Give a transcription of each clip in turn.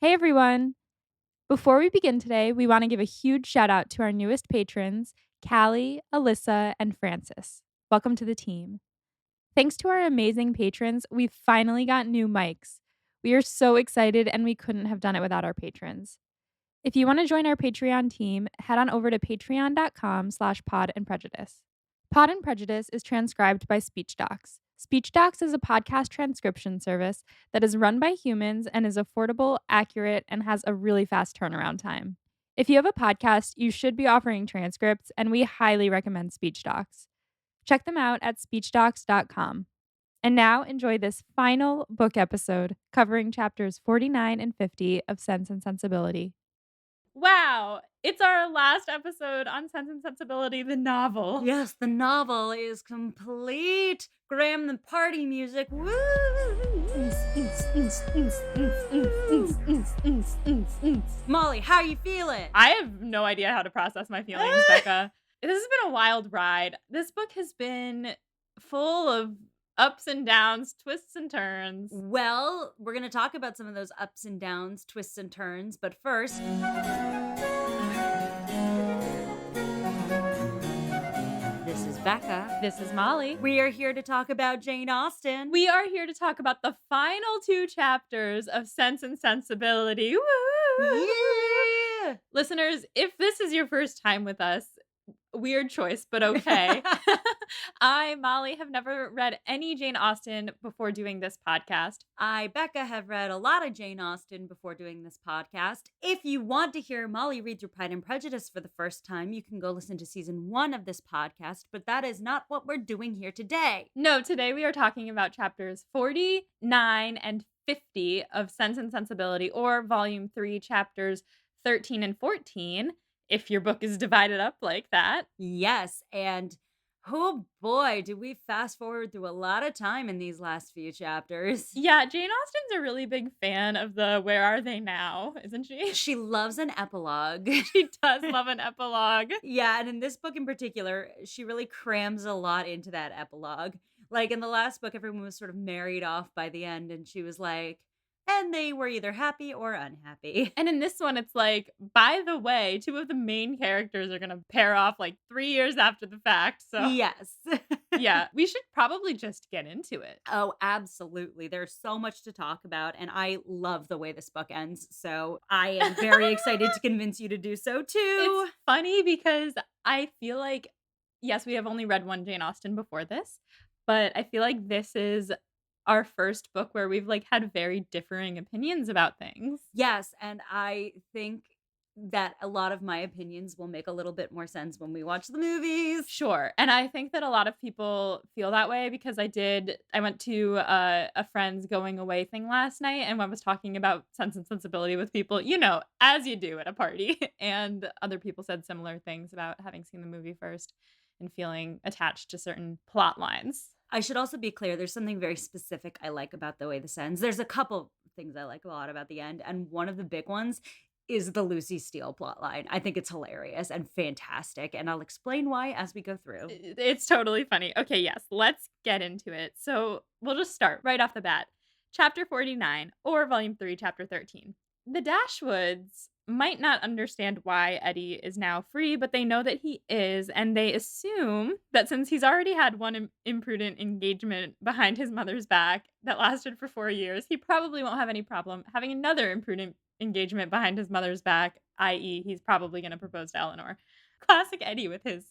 Hey everyone! Before we begin today, we want to give a huge shout out to our newest patrons, Callie, Alyssa, and Francis. Welcome to the team. Thanks to our amazing patrons, we've finally got new mics. We are so excited and we couldn't have done it without our patrons. If you want to join our Patreon team, head on over to patreon.com/pod and prejudice. Pod and Prejudice is transcribed by SpeechDocs. SpeechDocs is a podcast transcription service that is run by humans and is affordable, accurate, and has a really fast turnaround time. If you have a podcast, you should be offering transcripts, and we highly recommend SpeechDocs. Check them out at speechdocs.com. And now enjoy this final book episode covering chapters 49 and 50 of Sense and Sensibility. Wow, it's our last episode on Sense and Sensibility, the novel. Yes, the novel is complete. Graham, the party music. Woo! Molly, how you feeling? I have no idea how to process my feelings, Becca. This has been a wild ride. This book has been full of ups and downs, twists and turns. Well, we're going to talk about some of those ups and downs, twists and turns, but first... This is Becca. This is Molly. We are here to talk about Jane Austen. We are here to talk about the final 2 chapters of Sense and Sensibility. Woo! Yeah! Listeners, if this is your first time with us, weird choice, but okay. I, Molly, have never read any Jane Austen before doing this podcast. I, Becca, have read a lot of Jane Austen before doing this podcast. If you want to hear Molly read through Pride and Prejudice for the first time, you can go listen to season 1 of this podcast, but that is not what we're doing here today. No, today we are talking about chapters 49 and 50 of Sense and Sensibility, or volume 3, chapters 13 and 14, if your book is divided up like that. Yes, and oh boy, do we fast forward through a lot of time in these last few chapters. Yeah, Jane Austen's a really big fan of the Where Are They Now, isn't she? She loves an epilogue. She does love an epilogue. Yeah, and in this book in particular, she really crams a lot into that epilogue. Like in the last book, everyone was sort of married off by the end, and she was like, and they were either happy or unhappy. And in this one, it's like, by the way, 2 of the main characters are going to pair off like 3 years after the fact. So, Yes. yeah, we should probably just get into it. Oh, absolutely. There's so much to talk about, and I love the way this book ends. So I am very excited to convince you to do so too. It's funny because I feel like, yes, we have only read one Jane Austen before this, but I feel like this is our first book where we've like had very differing opinions about things. Yes, and I think that a lot of my opinions will make a little bit more sense when we watch the movies. Sure. And I think that a lot of people feel that way because I went to a friend's going away thing last night, and I was talking about Sense and Sensibility with people, as you do at a party. And other people said similar things about having seen the movie first and feeling attached to certain plot lines. I should also be clear, there's something very specific I like about the way this ends. There's a couple things I like a lot about the end, and one of the big ones is the Lucy Steele plotline. I think it's hilarious and fantastic, and I'll explain why as we go through. It's totally funny. Okay, yes, let's get into it. So we'll just start right off the bat. Chapter 49, or Volume 3, Chapter 13. The Dashwoods might not understand why Eddie is now free, but they know that he is, and they assume that since he's already had one imprudent engagement behind his mother's back that lasted for 4 years, he probably won't have any problem having another imprudent engagement behind his mother's back, i.e. he's probably going to propose to Eleanor. Classic Eddie with his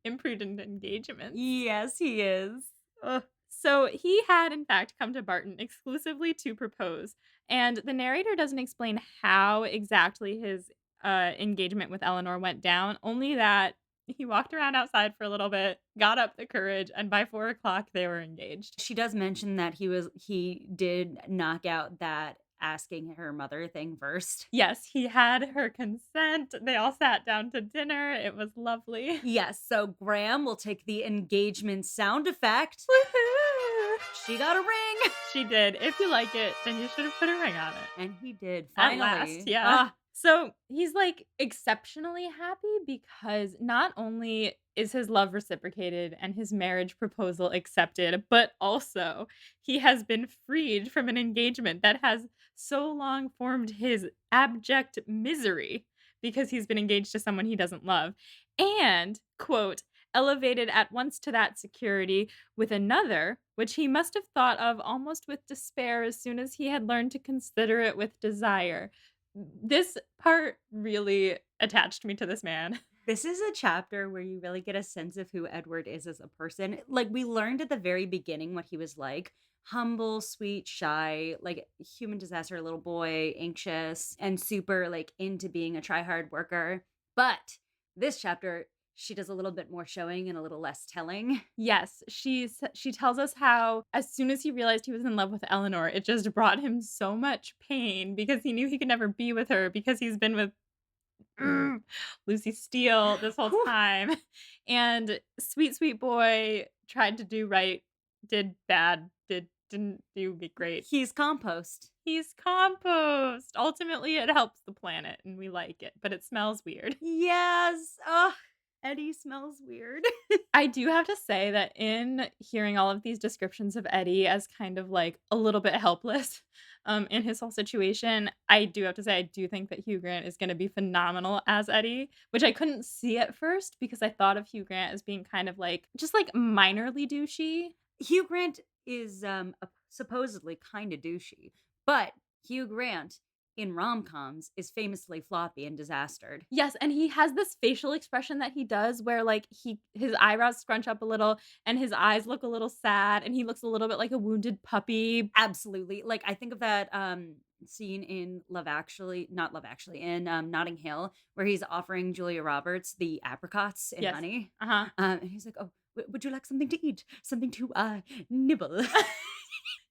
imprudent engagements. Yes, he is. Ugh. So he had, in fact, come to Barton exclusively to propose, and the narrator doesn't explain how exactly his engagement with Eleanor went down, only that he walked around outside for a little bit, got up the courage, and by 4 o'clock they were engaged. She does mention that he did knock out that asking her mother thing first. Yes, he had her consent. They all sat down to dinner. It was lovely. Yes, so Graham will take the engagement sound effect. Woohoo! She got a ring. She did. If you like it, then you should have put a ring on it. And he did, At finally. last, yeah. So he's like exceptionally happy because not only is his love reciprocated and his marriage proposal accepted, but also he has been freed from an engagement that has so long formed his abject misery because he's been engaged to someone he doesn't love, and, quote, elevated at once to that security with another, which he must have thought of almost with despair as soon as he had learned to consider it with desire. This part really attached me to this man. This is a chapter where you really get a sense of who Edward is as a person. Like, we learned at the very beginning what he was like: humble, sweet, shy, like human disaster little boy, anxious, and super like into being a try hard worker. But this chapter, she does a little bit more showing and a little less telling. Yes, she tells us how as soon as he realized he was in love with Eleanor, it just brought him so much pain because he knew he could never be with her because he's been with Lucy Steele this whole Whew. time. And sweet, sweet boy tried to do right, did bad, didn't do me great. He's compost. He's compost. Ultimately, it helps the planet and we like it, but it smells weird. Yes. Oh, Eddie smells weird. I do have to say that in hearing all of these descriptions of Eddie as kind of like a little bit helpless in his whole situation, I do have to say I do think that Hugh Grant is going to be phenomenal as Eddie, which I couldn't see at first because I thought of Hugh Grant as being kind of like just like minorly douchey. Hugh Grant is supposedly kind of douchey, but Hugh Grant in rom-coms is famously floppy and disastered. Yes, and he has this facial expression that he does where like his eyebrows scrunch up a little and his eyes look a little sad and he looks a little bit like a wounded puppy. Absolutely. Like, I think of that scene in Love Actually, not Love Actually, in Notting Hill, where he's offering Julia Roberts the apricots in Yes. Honey. Uh-huh. And he's like, "Oh, would you like something to eat? Something to nibble?"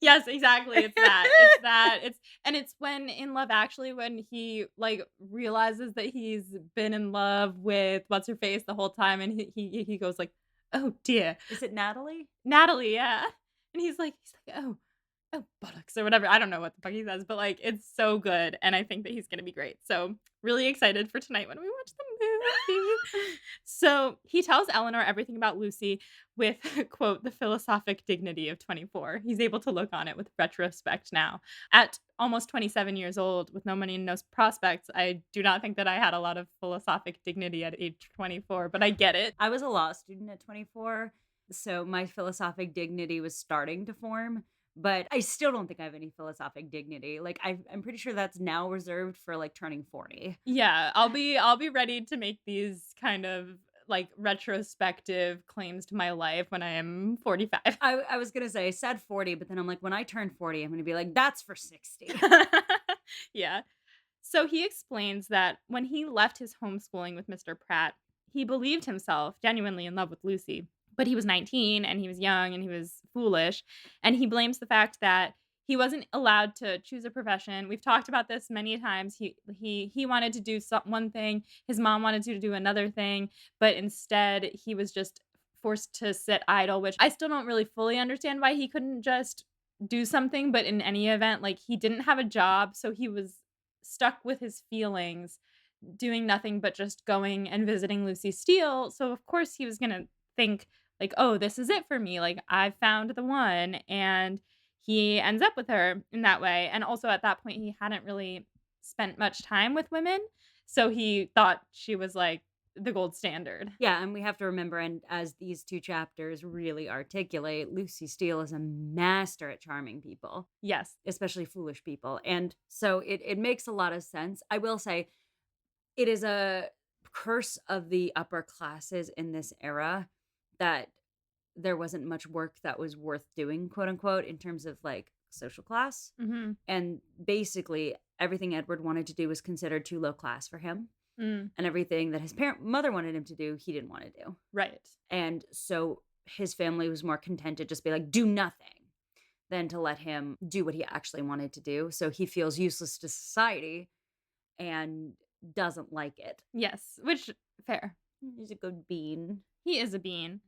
Yes, exactly, it's that, it's that, it's when in Love Actually, when he, like, realizes that he's been in love with what's her face the whole time, and he goes like, "Oh, dear." Is it Natalie? Natalie, yeah, and he's like, "Oh, buttocks," or whatever, I don't know what the fuck he says, but, like, it's so good, and I think that he's gonna be great, so, really excited for tonight when we watch the movie. So, he tells Eleanor everything about Lucy with, quote, "the philosophic dignity of 24." He's able to look on it with retrospect now. At almost 27 years old, with no money and no prospects, I do not think that I had a lot of philosophic dignity at age 24, but I get it. I was a law student at 24, so my philosophic dignity was starting to form, but I still don't think I have any philosophic dignity. Like, I'm pretty sure that's now reserved for like turning 40. Yeah, I'll be ready to make these kind of, like, retrospective claims to my life when I am 45. I was gonna say I said 40, but then I'm like, when I turn 40, I'm gonna be like, that's for 60. Yeah. So he explains that when he left his homeschooling with Mr. Pratt, he believed himself genuinely in love with Lucy, but he was 19 and he was young and he was foolish. And he blames the fact that he wasn't allowed to choose a profession. We've talked about this many times. He wanted to do one thing, his mom wanted to do another thing, but instead he was just forced to sit idle, which I still don't really fully understand why he couldn't just do something, but in any event, like he didn't have a job, so he was stuck with his feelings, doing nothing but just going and visiting Lucy Steele. So of course he was gonna think like, "Oh, this is it for me. Like I found the one." And he ends up with her in that way. And also at that point he hadn't really spent much time with women. So he thought she was like the gold standard. Yeah, and we have to remember, and as these two chapters really articulate, Lucy Steele is a master at charming people, Yes. especially foolish people. And so it makes a lot of sense. I will say it is a curse of the upper classes in this era that there wasn't much work that was worth doing, quote unquote, in terms of like social class. Mhm. And basically, everything Edward wanted to do was considered too low class for him. Mm, And everything that his mother wanted him to do, he didn't want to do. right. And so his family was more content to just be like, do nothing than to let him do what he actually wanted to do. So he feels useless to society and doesn't like it. Yes, which fair. He's a good bean. He is a bean.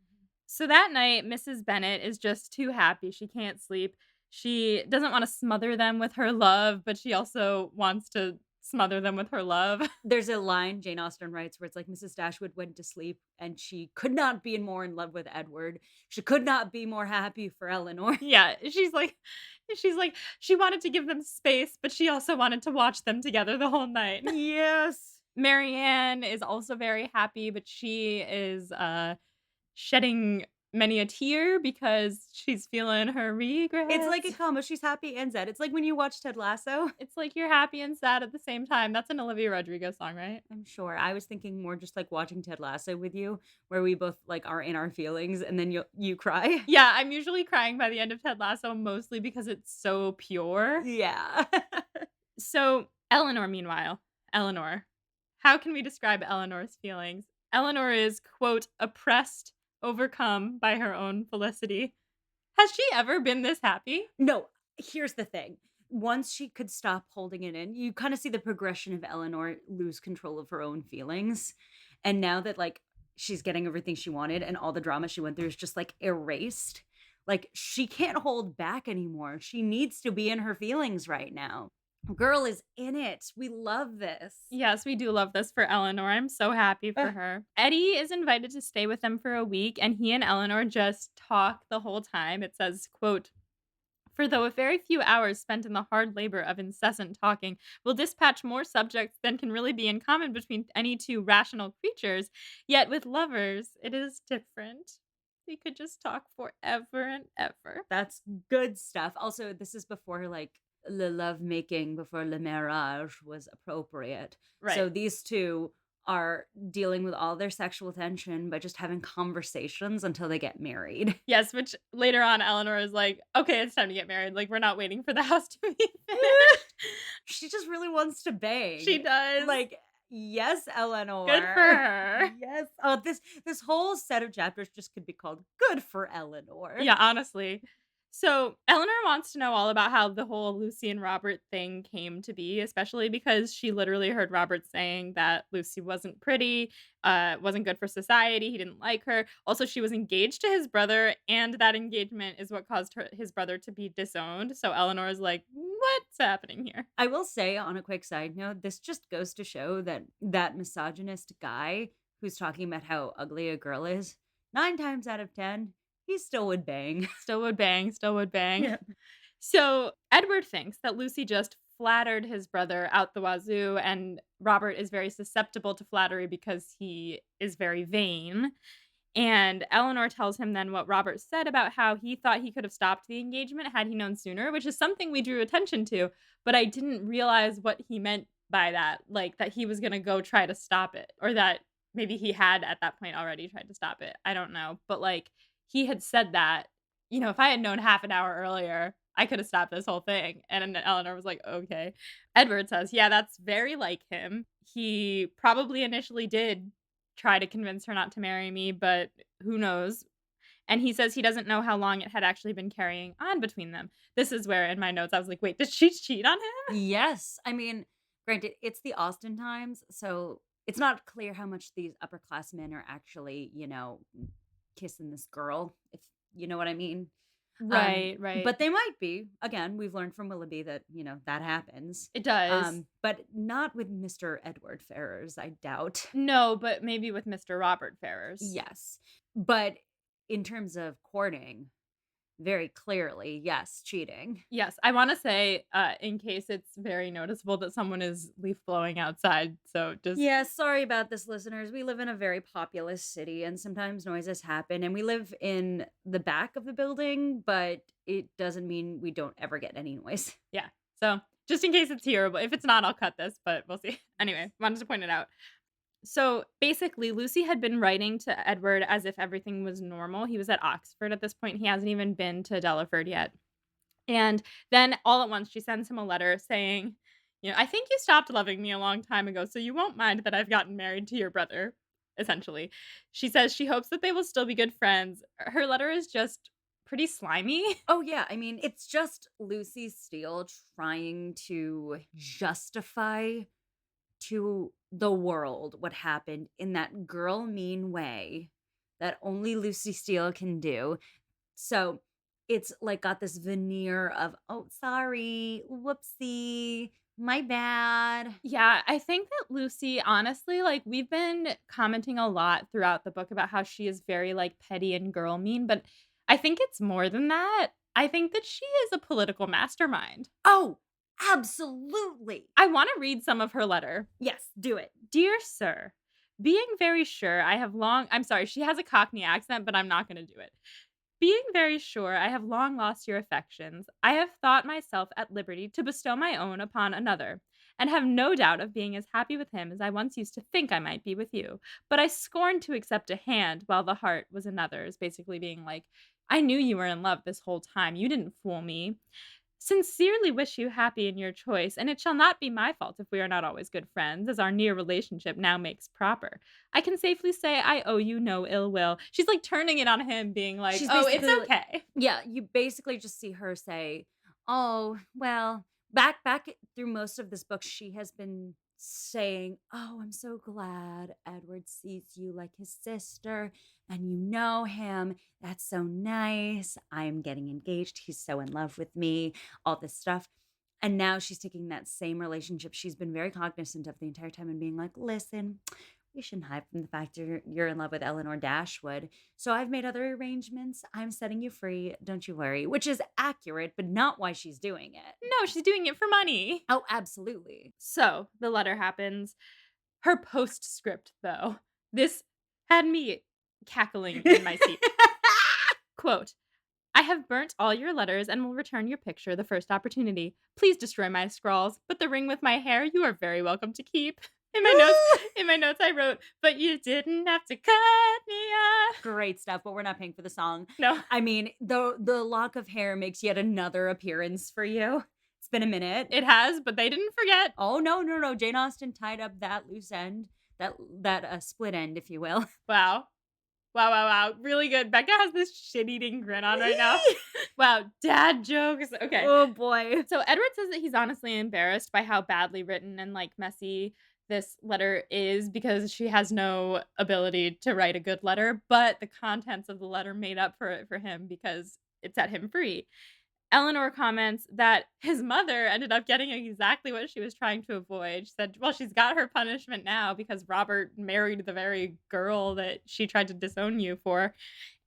So that night, Mrs. Bennet is just too happy. She can't sleep. She doesn't want to smother them with her love, but she also wants to smother them with her love. There's a line Jane Austen writes where it's like Mrs. Dashwood went to sleep and she could not be more in love with Edward. She could not be more happy for Eleanor. Yeah, she's like she wanted to give them space, but she also wanted to watch them together the whole night. Yes. Marianne is also very happy, but she is, shedding many a tear because she's feeling her It's like a regrets. combo. She's happy and sad. It's like when you watch Ted Lasso. It's like you're happy and sad at the same time. That's an Olivia Rodrigo song, right? I'm sure. I was thinking more just like watching Ted Lasso with you, where we both like are in our feelings and then you cry. Yeah, I'm usually crying by the end of Ted Lasso, mostly because it's so pure. Yeah. So, Eleanor, meanwhile, Eleanor. How can we describe Eleanor's feelings? Eleanor is, quote, oppressed, overcome by her own felicity. Has she ever been this happy? No, here's the thing. Once she could stop holding it in, you kind of see the progression of Eleanor lose control of her own feelings. And now that like she's getting everything she wanted and all the drama she went through is just like erased, like she can't hold back anymore. She needs to be in her feelings right now. Girl is in it. We love this. Yes, we do love this for Eleanor. I'm so happy for Ugh. her. Eddie is invited to stay with them for a week, and he and Eleanor just talk the whole time. It says, quote, for though a very few hours spent in the hard labor of incessant talking will dispatch more subjects than can really be in common between any two rational creatures, yet with lovers it is different. We could just talk forever and ever. That's good stuff. Also, this is before like the love making, before le marriage was appropriate. Right. So these two are dealing with all their sexual tension by just having conversations until they get married. Yes, which later on Eleanor is like, okay, it's time to get married. Like, we're not waiting for the house to be finished. She just really wants to She bang. does. Like, yes, Good for Eleanor. her. Yes. Oh, this whole set of chapters just could be called Good for Eleanor. Yeah, honestly. So, Eleanor wants to know all about how the whole Lucy and Robert thing came to be, especially because she literally heard Robert saying that Lucy wasn't pretty, wasn't good for society, he didn't like her. Also, she was engaged to his brother, and that engagement is what caused his brother to be disowned. So, Eleanor is like, "What's happening here?" I will say on a quick side note, this just goes to show that that misogynist guy who's talking about how ugly a girl is, 9 times out of 10, he still would bang. Still would bang, still would bang. Yeah. So, Edward thinks that Lucy just flattered his brother out the wazoo, and Robert is very susceptible to flattery because he is very vain. And Eleanor tells him then what Robert said about how he thought he could have stopped the engagement had he known sooner, which is something we drew attention to, but I didn't realize what he meant by that, like that he was going to go try to stop it, or that maybe he had at that point already tried to stop it. I don't know, but like he had said that, if I had known half an hour earlier, I could have stopped this whole thing. And then Eleanor was like, "Okay." Edward says, "Yeah, that's very like him. He probably initially did try to convince her not to marry me, but who knows?" And he says he doesn't know how long it had actually been carrying on between them. This is where in my notes I was like, "Wait, did she cheat on him?" Yes. I mean, granted, it's the Austen times, so it's not clear how much these upperclassmen are actually, kissing this girl, if you know what I mean. Right, right. But they might be. Again, we've learned from Willoughby that, that happens. It does. But not with Mr. Edward Ferrars, I doubt. No, but maybe with Mr. Robert Ferrars. Yes. But in terms of courting, very clearly, yes, cheating. Yes, I wanna say, in case it's very noticeable that someone is leaf blowing outside, so just Yeah, sorry about this, listeners. We live in a very populous city and sometimes noises happen, and we live in the back of the building, but it doesn't mean we don't ever get any noise. yeah. So, just in case it's hearable. If it's not, I'll cut this, but we'll see. Anyway, wanted to point it out. So, basically, Lucy had been writing to Edward as if everything was normal. He was at Oxford at this point. He hasn't even been to Delaford yet. And then all at once, she sends him a letter saying, "I think you stopped loving me a long time ago, so you won't mind that I've gotten married to your brother," essentially. She says she hopes that they will still be good friends. Her letter is just pretty slimy. Oh, yeah. I mean, it's just Lucy Steele trying to justify to the world what happened in that girl mean way that only Lucy Steele can do. So it's like got this veneer of, oh, sorry, whoopsie. My bad. Yeah, I think that Lucy, honestly, like, we've been commenting a lot throughout the book about how she is very, like, petty and girl mean, but I think it's more than that. I think that she is a political mastermind. Oh, absolutely. I wanna read some of her letter. Yes, do it. "Dear Sir, being very sure I have long" I'm sorry, she has a Cockney accent, but I'm not gonna do it. "Being very sure I have long lost your affections, I have thought myself at liberty to bestow my own upon another, and have no doubt of being as happy with him as I once used to think I might be with you. But I scorned to accept a hand while the heart was another's," basically being like, "I knew you were in love this whole time. You didn't fool me. Sincerely wish you happy in your choice, and it shall not be my fault if we are not always good friends, as our near relationship now makes proper. I can safely say I owe you no ill will." She's like turning it on him, being like, She's "Oh, it's basically like, okay." yeah, you basically just see her say, "Oh, well," back through most of this book, she has been saying, "Oh, I'm so glad Edward sees you like his sister and you know him. That's so nice. I'm getting engaged. He's so in love with me." All this stuff. And now she's taking that same relationship she's been very cognizant of the entire time and being like, "Listen, we shouldn't hide from the fact you're in love with Eleanor Dashwood. So I've made other arrangements. I'm setting you free. Don't you worry," which is accurate, but not why she's doing it. No, she's doing it for money. Oh, absolutely. So, the letter happens. Her postscript, though, this had me cackling in my seat. Quote, "I have burnt all your letters and will return your picture the first opportunity. Please destroy my scrawls, but the ring with my hair you are very welcome to keep." In my notes I wrote, "But you didn't have to cut me off." Great stuff, but we're not paying for the song. No, I mean, the lock of hair makes yet another appearance for you. It's been a minute. it has, but they didn't forget. Oh no, no, no. Jane Austen tied up that loose end, that split end, if you will. Wow. Wow, wow, wow. Really good. Becca has this shit-eating grin on right now. Wow, dad jokes. Okay. Oh boy. So Edward says that he's honestly embarrassed by how badly written and, like, messy this letter is because she has no ability to write a good letter, but the contents of the letter made up for it for him because it set him free. Eleanor comments that his mother ended up getting exactly what she was trying to avoid. She said, "Well, she's got her punishment now because Robert married the very girl that she tried to disown you for."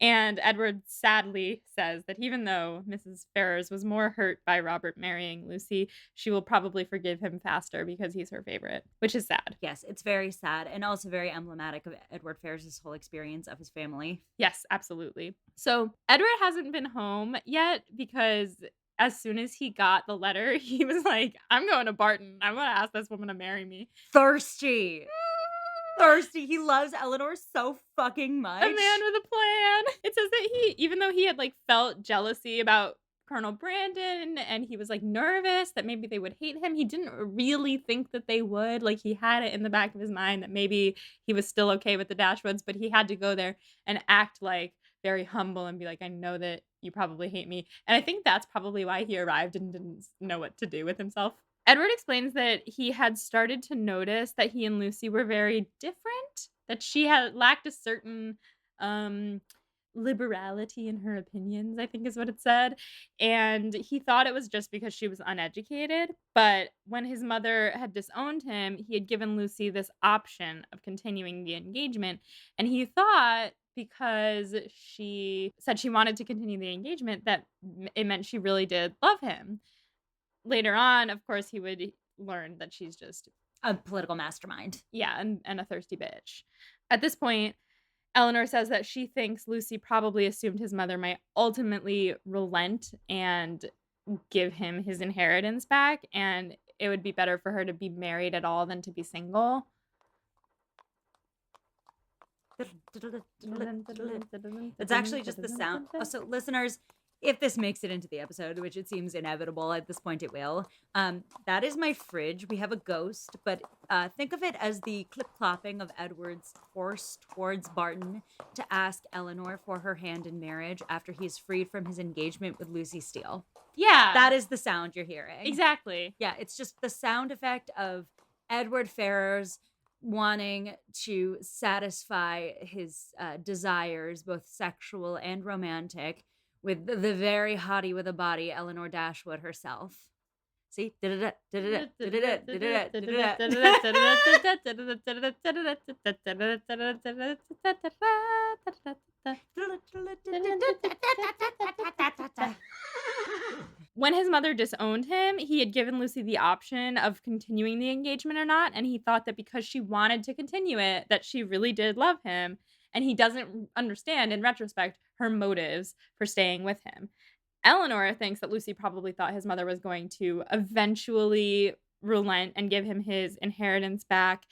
And Edward sadly says that even though Mrs. Ferrars was more hurt by Robert marrying Lucy, she will probably forgive him faster because he's her favorite, which is sad. Yes, it's very sad and also very emblematic of Edward Ferrars's whole experience of his family. Yes, absolutely. So Edward hasn't been home yet because as soon as he got the letter, he was like, "I'm going to Barton. I'm going to ask this woman to marry me." Thirsty. Thirsty. He loves Eleanor so fucking A much. man with a plan. It says that he, even though he had like felt jealousy about Colonel Brandon and he was like nervous that maybe they would hate him, he didn't really think that they would. Like he had it in the back of his mind that maybe he was still okay with the Dashwoods, but he had to go there and act like very humble and be like, "I know that you probably hate me." And I think that's probably why he arrived and didn't know what to do with himself. Edward explains that he had started to notice that he and Lucy were very different, that she had lacked a certain um liberality in her opinions, I think is what it said. And he thought it was just because she was uneducated. But when his mother had disowned him, he had given Lucy this option of continuing the engagement. And he thought because she said she wanted to continue the engagement, that it meant she really did love him. Later on, of course, he would learn that she's just, A political mastermind. yeah, and a thirsty bitch. At this point, Eleanor says that she thinks Lucy probably assumed his mother might ultimately relent and give him his inheritance back, and it would be better for her to be married at all than to be single. It's actually just the sound. So, listeners, if this makes it into the episode, which it seems inevitable at this point, it will. That is my fridge. We have a ghost, but think of it as the clip clopping of Edward's horse towards Barton to ask Eleanor for her hand in marriage after he's freed from his engagement with Lucy Steele. Yeah. That is the sound you're hearing. Exactly. Yeah, it's just the sound effect of Edward Ferrars wanting to satisfy his desires, both sexual and romantic, with the very hottie with a body, Eleanor Dashwood herself. See? When his mother disowned him, he had given Lucy the option of continuing the engagement or not, and he thought that because she wanted to continue it, that she really did love him, and he doesn't understand, in retrospect, her motives for staying with him. Eleanor thinks that Lucy probably thought his mother was going to eventually relent and give him his inheritance back,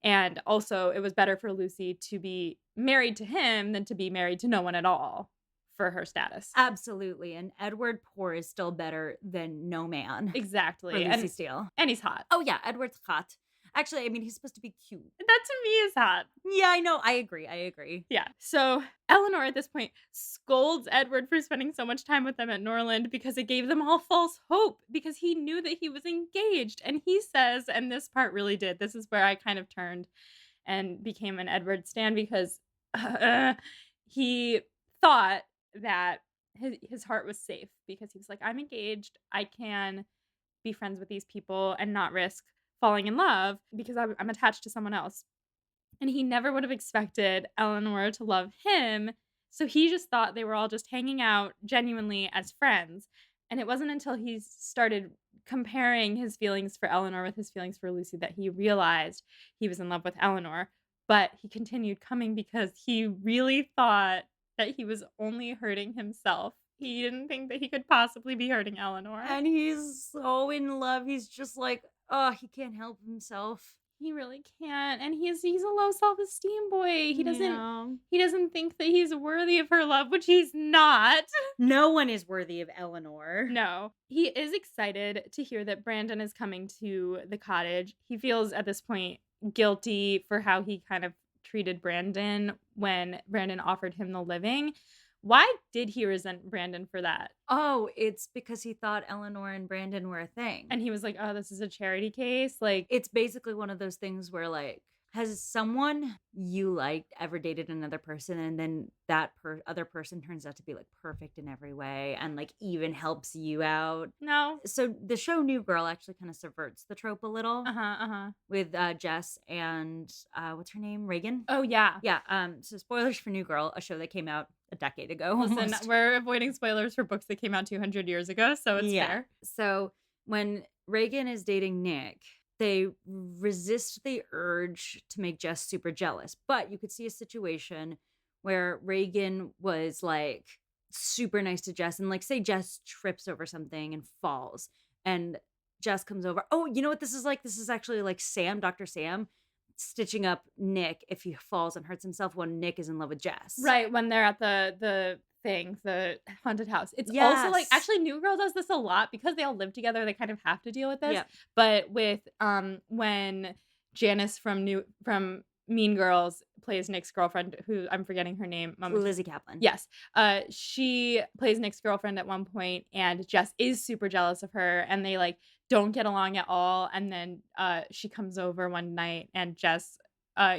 and also it was better for Lucy to be married to him than to be married to no one at all for her status. Absolutely, and Edward Poor is still better than no man for Exactly, Lucy Steele. and he's hot. Oh, yeah, Edward's hot. Actually, I mean, he's supposed to be cute. That to me is hot. Yeah, I know, I agree. Yeah. So Eleanor at this point scolds Edward for spending so much time with them at Norland because it gave them all false hope because he knew that he was engaged. And he says, and this part really did, this is where I kind of turned and became an Edward stan because he thought that his heart was safe because he was like, I'm engaged. I can be friends with these people and not risk falling in love because I'm attached to someone else. And he never would have expected Eleanor to love him, so he just thought they were all just hanging out genuinely as friends, and it wasn't until he started comparing his feelings for Eleanor with his feelings for Lucy that he realized he was in love with Eleanor, but he continued coming because he really thought that he was only hurting himself. He didn't think that he could possibly be hurting Eleanor. And he's so in love, he's just like, oh, he can't help himself. He really can't, and he's a low self-esteem boy. Yeah. He doesn't think that he's worthy of her love, which he's not. No one is worthy of Eleanor. No. He is excited to hear that Brandon is coming to the cottage. He feels at this point guilty for how he kind of treated Brandon when Brandon offered him the living. Why did he resent Brandon for that? Oh, it's because he thought Eleanor and Brandon were a thing. And he was like, "Oh, this is a charity case." Like, It's basically one of those things where, like, has someone you liked ever dated another person and then that other person turns out to be, like, perfect in every way and, like, even helps you out? no. So the show New Girl actually kinda subverts the trope a little Uh-huh, uh-huh. with, Jess and, what's her name? Reagan? Oh, yeah. Yeah, so spoilers for New Girl, a show that came out a decade ago Listen, almost. we're avoiding spoilers for books that came out 200 years ago, so it's Yeah. fair. So when Reagan is dating Nick, they resist the urge to make Jess super jealous. But you could see a situation where Reagan was like super nice to Jess and like say Jess trips over something and falls and Jess comes over. Oh, you know what this is like? This is actually like Sam, Dr. Sam stitching up Nick if he falls and hurts himself when Nick is in love with Jess. Right, when they're at the haunted house. It's also like Yes. actually, New Girl does this a lot because they all live together, they kind of have to deal with this. Yeah. But with, when Janice from Mean Girls plays Nick's girlfriend, who I'm forgetting her name. Lizzie Kaplan. Yes. She plays Nick's girlfriend at one point, and Jess is super jealous of her, and they, like, don't get along at all, and then, she comes over one night, and Jess,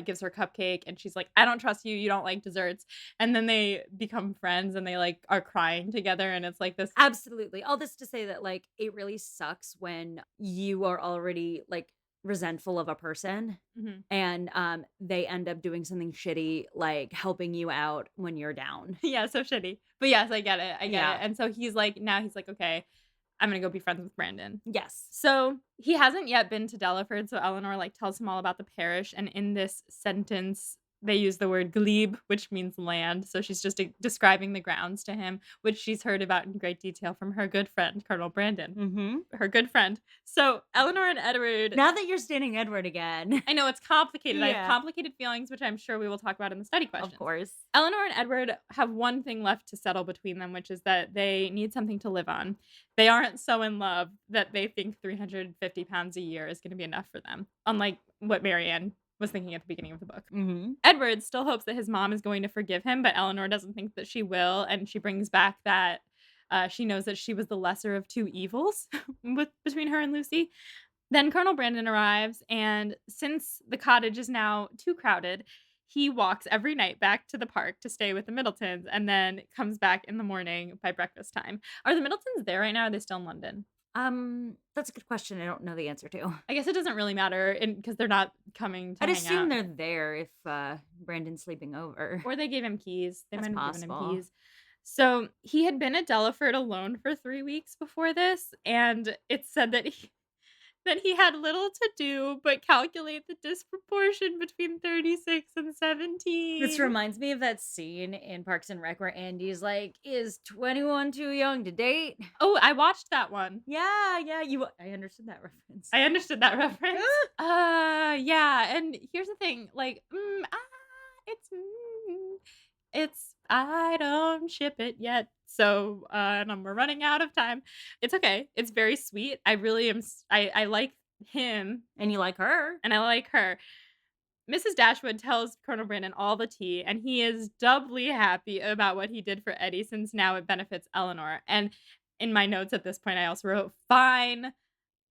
gives her cupcake, and she's like, "I don't trust you, you don't like desserts," and then they become friends, and they, like, are crying together, and it's like this. Absolutely. All this to say that, like, it really sucks when you are already, like, resentful of a person Mhm. and, they end up doing something shitty, like helping you out when you're down. Yeah, so shitty. But yes, I get it, I get Yeah. it, and so now he's like, "Okay, I'm gonna go be friends with Brandon." Yes. So, he hasn't yet been to Delaford, so Eleanor, like, tells him all about the parish, and in this sentence, they use the word glebe, which means land, so she's just, describing the grounds to him, which she's heard about in great detail from her good friend, Colonel Brandon. Mhm. Her good friend. So, Eleanor and Edward. Now that you're standing Edward again. I know, it's complicated. I have Yeah. complicated feelings, which I'm sure we will talk about in the study questions. Of course. Eleanor and Edward have one thing left to settle between them, which is that they need something to live on. They aren't so in love that they think 350 pounds a year is gonna be enough for them, unlike what Marianne was thinking at the beginning of the book. Mhm. Edward still hopes that his mom is going to forgive him, but Eleanor doesn't think that she will, and she brings back that, she knows that she was the lesser of two evils between her and Lucy. Then Colonel Brandon arrives, and since the cottage is now too crowded, he walks every night back to the park to stay with the Middletons and then comes back in the morning by breakfast time. Are the Middletons there right now? Or are they still in London? That's a good question I don't know the answer to. I guess it doesn't really matter because they're not coming to I'd hang assume out. they're there if, Brandon's sleeping over. Or they gave him keys. They That's might have given him possible. keys. So, he had been at Delaford alone for 3 weeks before this, and it said that he had little to do but calculate the disproportion between 36 and This 17. reminds me of that scene in Parks and Rec where Andy's like, "Is 21 too young to date?" Oh, I watched that one. Yeah, yeah, I understood that reference. I understood that reference. Yeah, and here's the thing, like, it's I don't ship it yet, so, and we're running out of time. It's okay. It's very sweet. I really am I like him, And you like her. and I like her. Mrs. Dashwood tells Colonel Brandon all the tea, and he is doubly happy about what he did for Eddie since now it benefits Eleanor, and in my notes at this point, I also wrote, "Fine,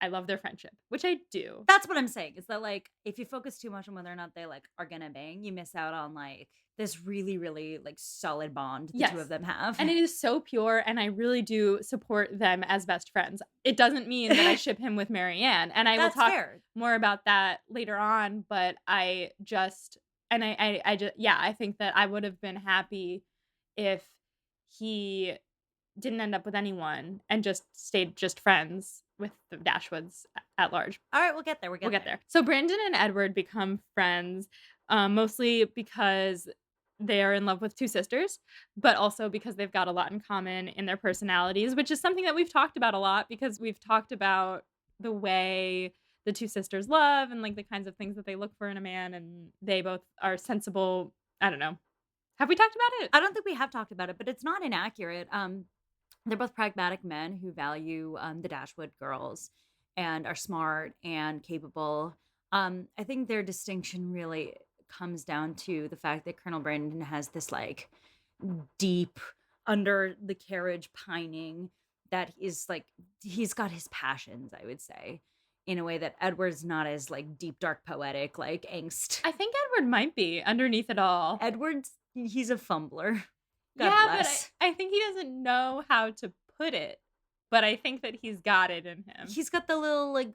I love their friendship," which I do. That's what I'm saying, is that, like, if you focus too much on whether or not they, like, are gonna bang, you miss out on, like, this really, really, like, solid bond the 2 of Yes. them have. And it is so pure, and I really do support them as best friends. It doesn't mean that I ship him with Marianne, and I will That's talk fair. more about that later on, but I just and I just yeah, I think that I would have been happy if he didn't end up with anyone and just stayed just friends with the Dashwoods at large. Alright, we'll get there, we'll We'll get get there. there. So Brandon and Edward become friends, mostly because they are in love with 2 sisters, but also because they've got a lot in common in their personalities, which is something that we've talked about a lot because we've talked about the way the 2 sisters love and, like, the kinds of things that they look for in a man, and they both are sensible. I don't know. Have we talked about it? I don't think we have talked about it, but it's not inaccurate. They're both pragmatic men who value, the Dashwood girls and are smart and capable. I think their distinction really comes down to the fact that Colonel Brandon has this, like, deep, under the carriage pining that is, like, he's got his passions, I would say, in a way that Edward's not as, like, deep, dark, poetic, like, angst. I think Edward might be underneath it all. Edward's he's a fumbler. God Yeah, but bless. I think he doesn't know how to put it, but I think that he's got it in him. He's got the little, like,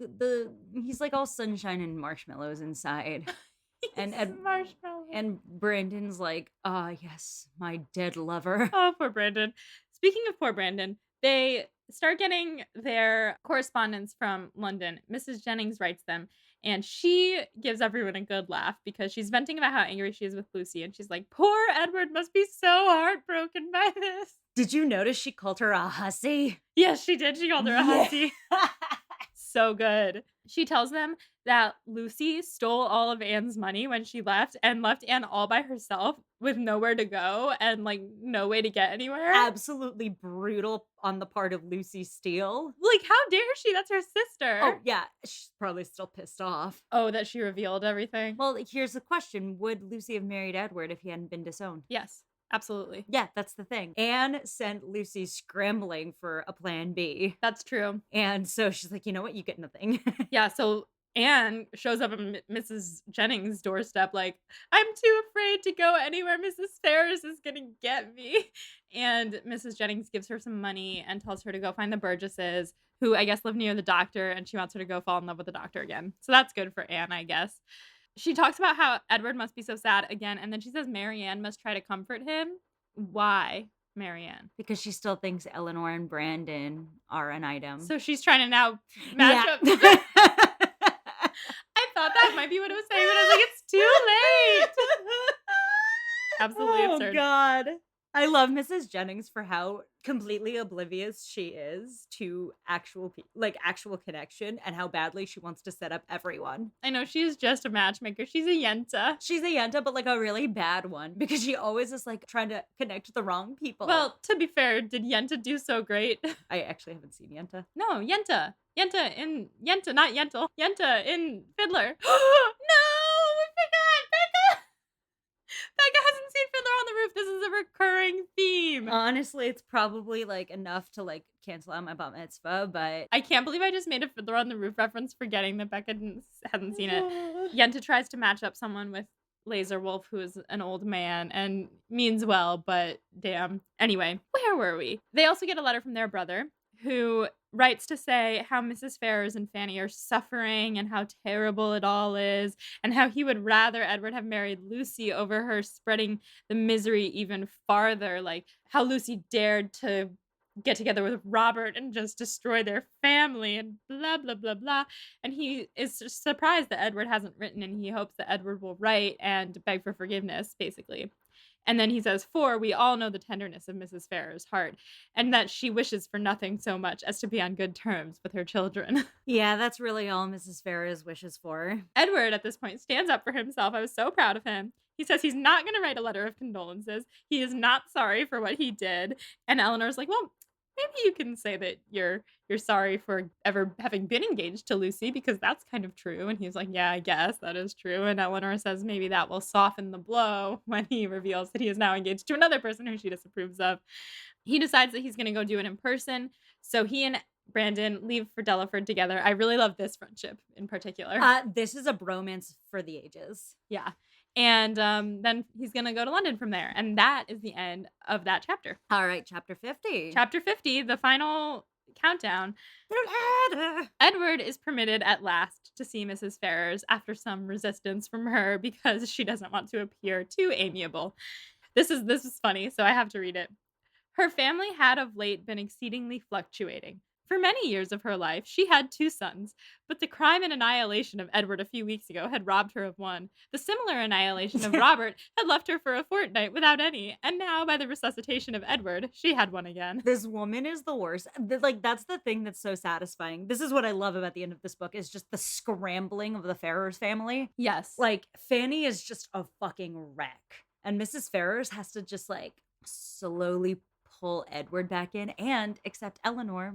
he's, like, all sunshine and marshmallows inside. And He's marshmallow. and Brandon's like, "Ah, yes, my dead lover." Oh, poor Brandon. Speaking of poor Brandon, they start getting their correspondence from London. Mrs. Jennings writes them, and she gives everyone a good laugh because she's venting about how angry she is with Lucy, and she's like, "Poor Edward must be so heartbroken by this." Did you notice she called her a hussy? Yes, she did. She called her a Yeah. hussy. So good. She tells them that Lucy stole all of Anne's money when she left and left Anne all by herself with nowhere to go and, like, no way to get anywhere. Absolutely brutal on the part of Lucy Steele. Like, how dare she? That's her sister. Oh, yeah, she's probably still pissed off. Oh, that she revealed everything? Well, here's the question, would Lucy have married Edward if he hadn't been disowned? Yes, absolutely. Yeah, that's the thing. Anne sent Lucy scrambling for a plan B, That's true. and so she's like, "You know what? You get nothing." Yeah, so Anne shows up at Mrs. Jennings' doorstep like, "I'm too afraid to go anywhere. Mrs. Ferris is gonna get me." And Mrs. Jennings gives her some money and tells her to go find the Burgesses, who I guess live near the doctor, and she wants her to go fall in love with the doctor again. So that's good for Anne, I guess. She talks about how Edward must be so sad again, and then she says Marianne must try to comfort him. Why Marianne? Because she still thinks Eleanor and Brandon are an item. So she's trying to now match up. Yeah. I thought that might be what it was saying, but I was like, it's too late. Absolutely Oh, absurd. God. I love Mrs. Jennings for how completely oblivious she is to actual actual connection and how badly she wants to set up everyone. I know she's just a matchmaker. She's a Yenta. She's a Yenta, but like a really bad one because she always is like trying to connect the wrong people. Well, to be fair, did Yenta do so great? I actually haven't seen Yenta. No, Yenta. Yenta, not Yentl. Yenta in Fiddler. No, we forgot. Becca hasn't seen Fiddler on the Roof. This is a recurring theme. Honestly, it's probably like enough to like cancel out my bat mitzvah, but I can't believe I just made a Fiddler on the Roof reference forgetting that Becca hadn't seen it. Yenta tries to match up someone with Laser Wolf, who is an old man and means well, but damn. Anyway, where were we? They also get a letter from their brother, who writes to say how Mrs. Ferrars and Fanny are suffering and how terrible it all is, and how he would rather Edward have married Lucy over her, spreading the misery even farther, like how Lucy dared to get together with Robert and just destroy their family and blah blah blah blah. And he is just surprised that Edward hasn't written, and he hopes that Edward will write and beg for forgiveness, basically. And then he says, "For we all know the tenderness of Mrs. Ferrars' heart, and that she wishes for nothing so much as to be on good terms with her children." Yeah, that's really all Mrs. Ferrars wishes for. Edward, at this point, stands up for himself. I was so proud of him. He says he's not going to write a letter of condolences. He is not sorry for what he did. And Eleanor's like, "Well, maybe you can say that you're sorry for ever having been engaged to Lucy, because that's kind of true." And he's like, "Yeah, I guess that is true." And Eleanor says maybe that will soften the blow when he reveals that he is now engaged to another person who she disapproves of. He decides that he's going to go do it in person. So he and Brandon leave for Delaford together. I really love this friendship in particular. This is a bromance for the ages. Yeah. And then he's going to go to London from there. And that is the end of that chapter. All right, chapter 50. Chapter 50, the final countdown. Edward is permitted at last to see Mrs. Ferrars after some resistance from her because she doesn't want to appear too amiable. This is funny, so I have to read it. Her family had of late been exceedingly fluctuating. For many years of her life, she had 2 sons, but the crime and annihilation of Edward a few weeks ago had robbed her of one. The similar annihilation of Robert had left her for a fortnight without any, and now, by the resuscitation of Edward, she had one again. This woman is the worst. Like, that's the thing that's so satisfying. This is what I love about the end of this book, is just the scrambling of the Ferrars family. Yes. Like, Fanny is just a fucking wreck. And Mrs. Ferrars has to just, like, slowly pull Edward back in and accept Eleanor.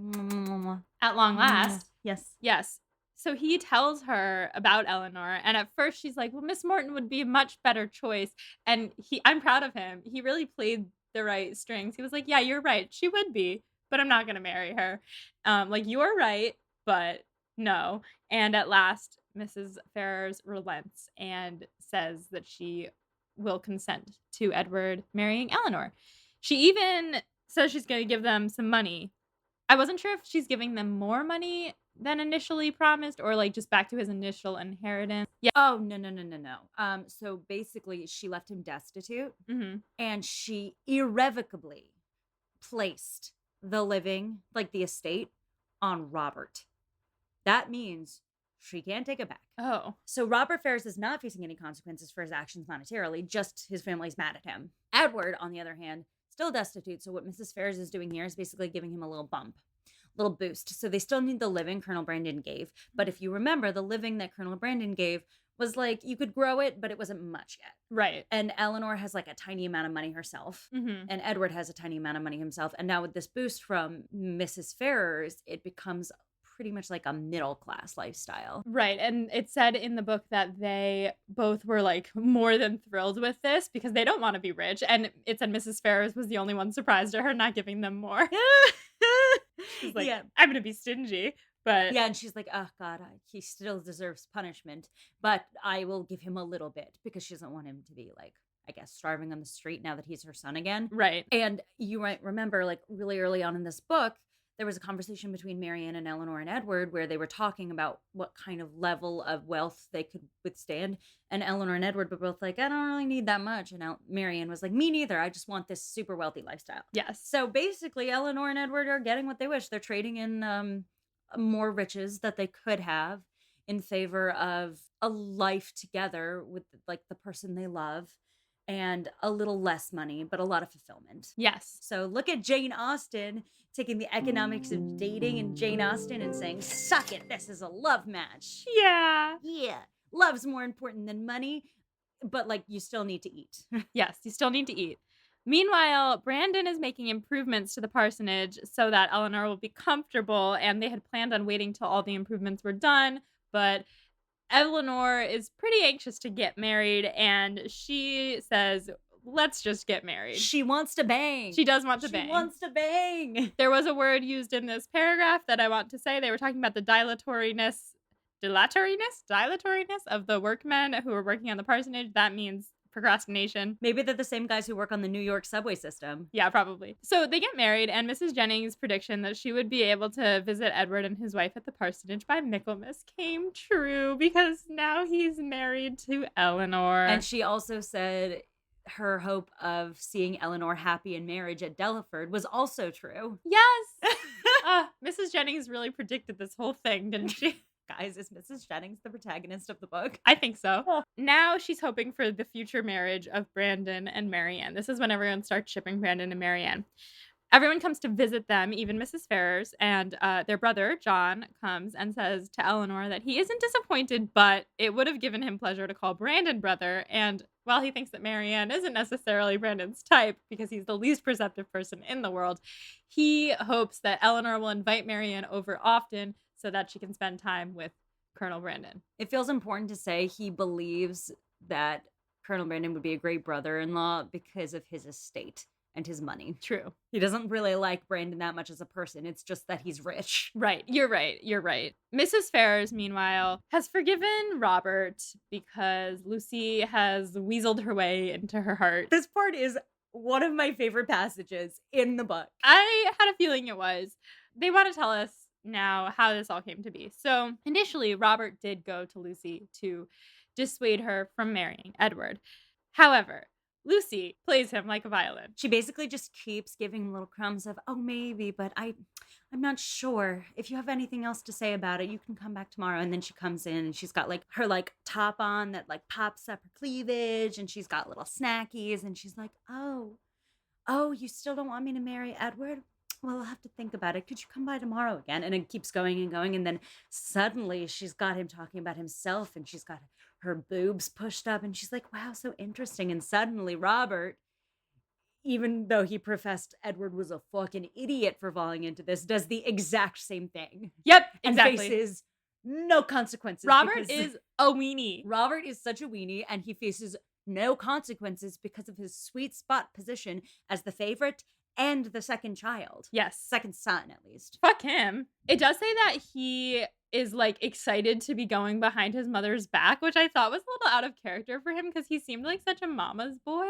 At long last. Yes. Yes. So he tells her about Eleanor, and at first she's like, "Well, Miss Morton would be a much better choice." And I'm proud of him. He really played the right strings. He was like, "Yeah, you're right. She would be, but I'm not going to marry her. Like, you're right, but no." And at last, Mrs. Ferrars relents and says that she will consent to Edward marrying Eleanor. She even says she's going to give them some money. I wasn't sure if she's giving them more money than initially promised, or like just back to his initial inheritance. Yeah. Oh, no, no, no, no, no. So basically, she left him destitute, Hmm. and she irrevocably placed the living, like the estate, on Robert. That means she can't take it back. Oh. So Robert Ferrars is not facing any consequences for his actions monetarily, just his family's mad at him. Edward, on the other hand, still destitute. So what Mrs. Ferrars is doing here is basically giving him a little bump, little boost. So they still need the living Colonel Brandon gave. But if you remember, the living that Colonel Brandon gave was like, you could grow it, but it wasn't much yet. Right. And Eleanor has like a tiny amount of money herself. Hmm. And Edward has a tiny amount of money himself. And now with this boost from Mrs. Ferrars, it becomes pretty much like a middle class lifestyle. Right. And it said in the book that they both were like more than thrilled with this because they don't want to be rich. And it said Mrs. Ferrars was the only one surprised at her not giving them more. She's like, Yeah. "I'm going to be stingy." But Yeah, and she's like, "Oh God, he still deserves punishment, but I will give him a little bit," because she doesn't want him to be like, I guess, starving on the street now that he's her son again. right. And you might remember, like, really early on in this book, there was a conversation between Marianne and Eleanor and Edward where they were talking about what kind of level of wealth they could withstand. And Eleanor and Edward were both like, "I don't really need that much." And Marianne was like, "Me neither. I just want this super wealthy lifestyle." Yes. So basically, Eleanor and Edward are getting what they wish. They're trading in more riches that they could have in favor of a life together with like the person they love, and a little less money, but a lot of fulfillment. Yes. So look at Jane Austen taking the economics of dating and Jane Austen and saying, "Suck it, this is a love match." Yeah. Yeah, love's more important than money, but like you still need to eat. Yes, you still need to eat. Meanwhile, Brandon is making improvements to the parsonage so that Eleanor will be comfortable, and they had planned on waiting till all the improvements were done, but Eleanor is pretty anxious to get married, and she says, "Let's just get married." She wants to bang. She does want to She bang. wants to bang. There was a word used in this paragraph that I want to say. They were talking about the dilatoriness of the workmen who were working on the parsonage. That means procrastination. Maybe they're the same guys who work on the New York subway system. Yeah, probably. So they get married, and Mrs. Jennings' prediction that she would be able to visit Edward and his wife at the parsonage by Michaelmas came true because now he's married to Eleanor. And she also said her hope of seeing Eleanor happy in marriage at Delaford was also true. Yes! Mrs. Jennings really predicted this whole thing, didn't she? Guys, is Mrs. Jennings the protagonist of the book? I think so. Oh. Now she's hoping for the future marriage of Brandon and Marianne. This is when everyone starts shipping Brandon and Marianne. Everyone comes to visit them, even Mrs. Ferrars, and their brother, John, comes and says to Eleanor that he isn't disappointed, but it would have given him pleasure to call Brandon brother. And while he thinks that Marianne isn't necessarily Brandon's type because he's the least perceptive person in the world, he hopes that Eleanor will invite Marianne over often so that she can spend time with Colonel Brandon. It feels important to say he believes that Colonel Brandon would be a great brother-in-law because of his estate and his money. True. He doesn't really like Brandon that much as a person. It's just that he's rich. Right. You're right. You're right. Mrs. Ferrars, meanwhile, has forgiven Robert because Lucy has weaseled her way into her heart. This part is one of my favorite passages in the book. I had a feeling it was. They want to tell us now how this all came to be. So initially, Robert did go to Lucy to dissuade her from marrying Edward. However, Lucy plays him like a violin. She basically just keeps giving little crumbs of, oh, maybe, but I'm not sure. If you have anything else to say about it, you can come back tomorrow. And then she comes in and she's got like her like top on that like pops up her cleavage, and she's got little snackies, and she's like, oh, you still don't want me to marry Edward? Well, I'll have to think about it. Could you come by tomorrow again? And it keeps going and going. And then suddenly she's got him talking about himself, and she's got her boobs pushed up, and she's like, wow, so interesting. And suddenly Robert, even though he professed Edward was a fucking idiot for falling into this, does the exact same thing. Yep, And exactly. faces no consequences. Robert because is a weenie. Robert is such a weenie, and he faces no consequences because of his sweet spot position as the favorite and the second child. Yes. Second son, at least. Fuck him. It does say that he is like excited to be going behind his mother's back, which I thought was a little out of character for him because he seemed like such a mama's boy